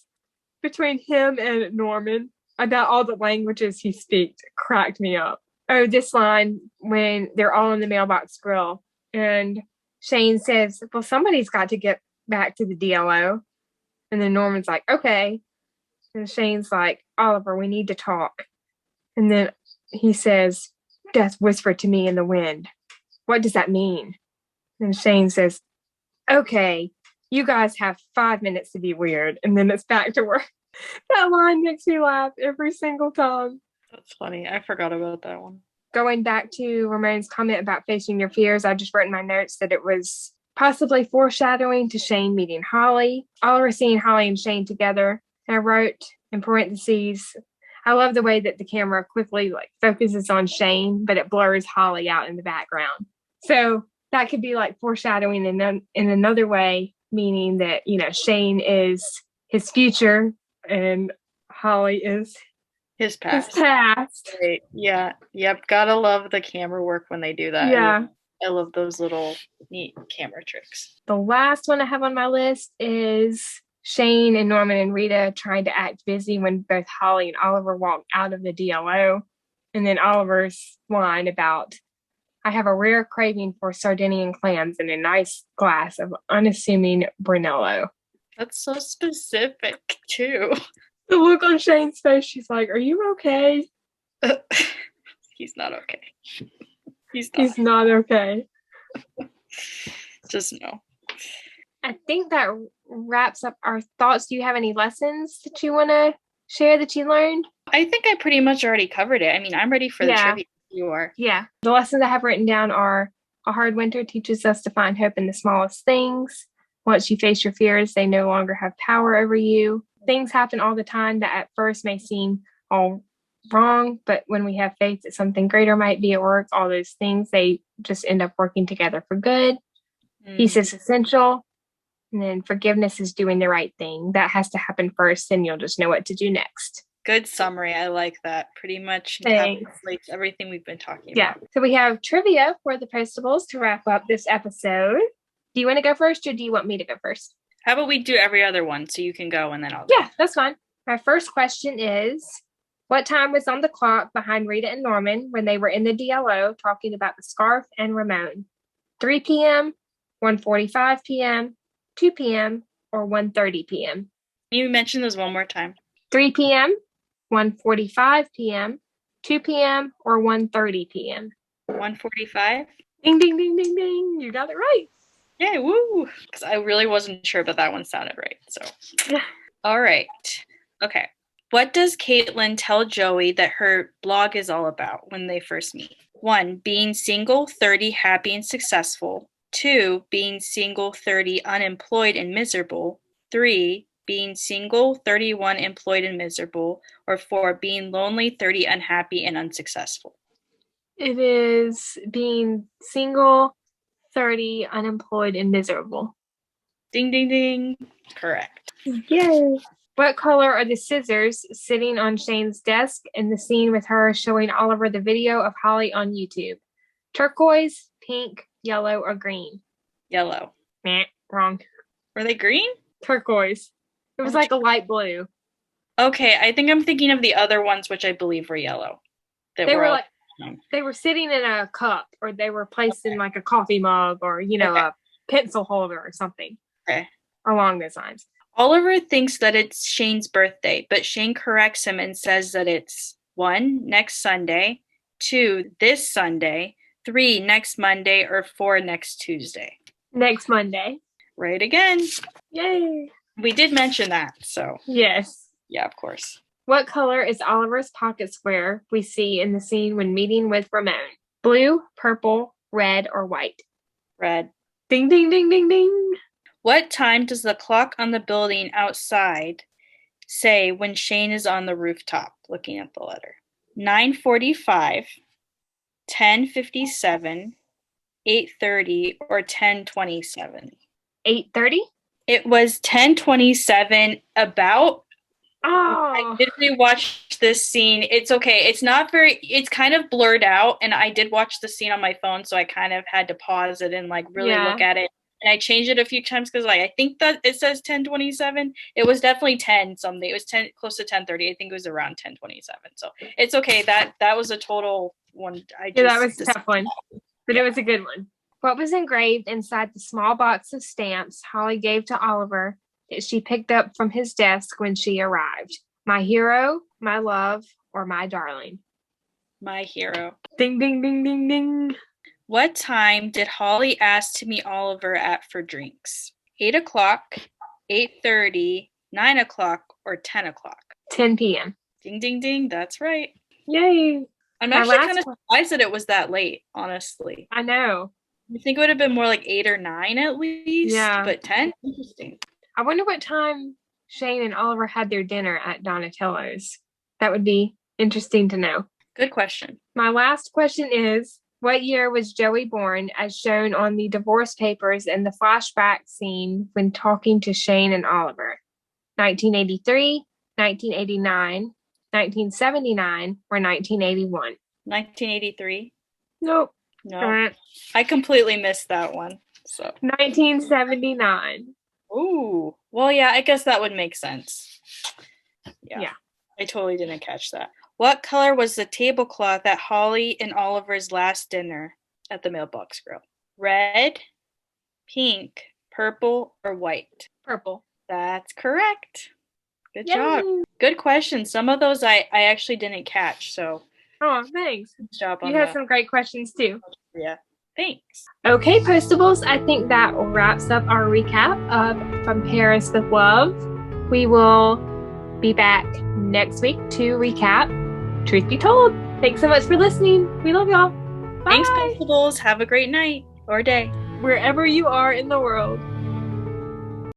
between him and Norman about all the languages he speaks cracked me up. Oh, this line when they're all in the mailbox grill and Shane says, well, somebody's got to get back to the DLO. And then Norman's like, okay. And Shane's like, Oliver, we need to talk. And then he says, death whispered to me in the wind. What does that mean? And Shane says, okay, you guys have 5 minutes to be weird. And then it's back to work. That line makes me laugh every single time. That's funny. I forgot about that one. Going back to Ramon's comment about facing your fears, I just wrote in my notes that it was possibly foreshadowing to Shane meeting Holly. Oliver seeing Holly and Shane together. And I wrote in parentheses, I love the way that the camera quickly like focuses on Shane, but it blurs Holly out in the background. So that could be like foreshadowing in another way, meaning that, you know, Shane is his future and Holly is his past. His past. Right. Yeah. Yep. Gotta love the camera work when they do that. Yeah. I love those little neat camera tricks. The last one I have on my list is Shane and Norman and Rita trying to act busy when both Holly and Oliver walk out of the DLO. And then Oliver's line about, I have a rare craving for Sardinian clams and a nice glass of unassuming Brunello. That's so specific, too. The look on Shane's face, she's like, are you okay? He's not okay. He's not okay. Just no. I think that wraps up our thoughts. Do you have any lessons that you want to share that you learned? I think I pretty much already covered it. I mean, I'm ready for the trivia. You are. Yeah. The lessons I have written down are a hard winter teaches us to find hope in the smallest things. Once you face your fears, they no longer have power over you. Things happen all the time that at first may seem all wrong, but when we have faith that something greater might be at work, all those things, they just end up working together for good. Peace is essential. And then forgiveness is doing the right thing. That has to happen first, and you'll just know what to do next. Good summary. I like that. Pretty much encapsulates everything we've been talking about. Yeah. So we have trivia for the Postables to wrap up this episode. Do you want to go first, or do you want me to go first? How about we do every other one so you can go and then I'll go? Yeah, that's fine. My first question is, what time was on the clock behind Rita and Norman when they were in the DLO talking about the scarf and Ramon? 3 p.m., 1:45 p.m., 2 p.m., or 1:30 p.m.? Can you mention those one more time? 3 p.m., 1:45 p.m., 2 p.m., or 1:30 p.m.? 1:45? Ding, ding, ding, ding, ding. You got it right. Yay, woo! Because I really wasn't sure, but that one sounded right. So, yeah. All right. Okay. What does Caitlyn tell Joey that her blog is all about when they first meet? 1, being single, 30, happy, and successful. 2, being single, 30, unemployed, and miserable. 3, being single, 31, employed, and miserable. Or 4, being lonely, 30, unhappy, and unsuccessful. It is being single, 30, unemployed, and miserable. Ding, ding, ding. Correct. Yay. What color are the scissors sitting on Shane's desk in the scene with her showing Oliver the video of Holly on YouTube? Turquoise, pink, yellow, or green? Yellow. Meh, wrong. Were they green? Turquoise. It was like a light blue. Okay, I think I'm thinking of the other ones, which I believe were yellow. They were sitting in a cup, or they were placed in like a coffee mug, or, you know, a pencil holder or something. Okay. Along those lines. Oliver thinks that it's Shane's birthday, but Shane corrects him and says that it's 1, next Sunday, 2, this Sunday, 3, next Monday, or 4, next Tuesday. Next Monday. Right again. Yay. We did mention that, so. Yes. Yeah, of course. What color is Oliver's pocket square we see in the scene when meeting with Ramon? Blue, purple, red, or white? Red. Ding, ding, ding, ding, ding. What time does the clock on the building outside say when Shane is on the rooftop looking at the letter? 9:45, 10:57, 8:30, or 10:27? 8:30? It was 10:27 about. Oh. I did rewatch this scene. It's okay. It's kind of blurred out, and I did watch the scene on my phone, so I kind of had to pause it and like really look at it. And I changed it a few times because like I think that it says 10:27. It was definitely 10 something. It was 10 close to 10:30. I think it was around 10:27. So it's okay. That was a total one. That was a tough one, but it was a good one. What was engraved inside the small box of stamps Holly gave to Oliver that she picked up from his desk when she arrived? My hero, my love, or my darling? My hero. Ding, ding, ding, ding, ding. What time did Holly ask to meet Oliver at for drinks? 8 o'clock, 8:30, 9 o'clock, or 10 o'clock? 10 p.m. Ding, ding, ding. That's right. Yay. I'm actually kind of surprised that it was that late, honestly. I know. I think it would have been more like 8 or 9 at least. Yeah. But 10? Interesting. I wonder what time Shane and Oliver had their dinner at Donatello's? That would be interesting to know. Good question. My last question is, what year was Joey born as shown on the divorce papers in the flashback scene when talking to Shane and Oliver? 1983, 1989, 1979, or 1981? 1983. Nope. No. I completely missed that one. So 1979. Ooh. Well, yeah, I guess that would make sense. Yeah. I totally didn't catch that. What color was the tablecloth at Holly and Oliver's last dinner at the Mailbox Grill? Red, pink, purple, or white? Purple. That's correct. Good Yay. job. Good question. Some of those I actually didn't catch, so. Oh, thanks. Good job on You had that. some great questions too. Yeah. Thanks. Okay, Postables, I think that wraps up our recap of From Paris with Love. We will be back next week to recap Truth Be Told. Thanks so much for listening. We love y'all. Bye. Thanks, Postables. Have a great night or day. Wherever you are in the world.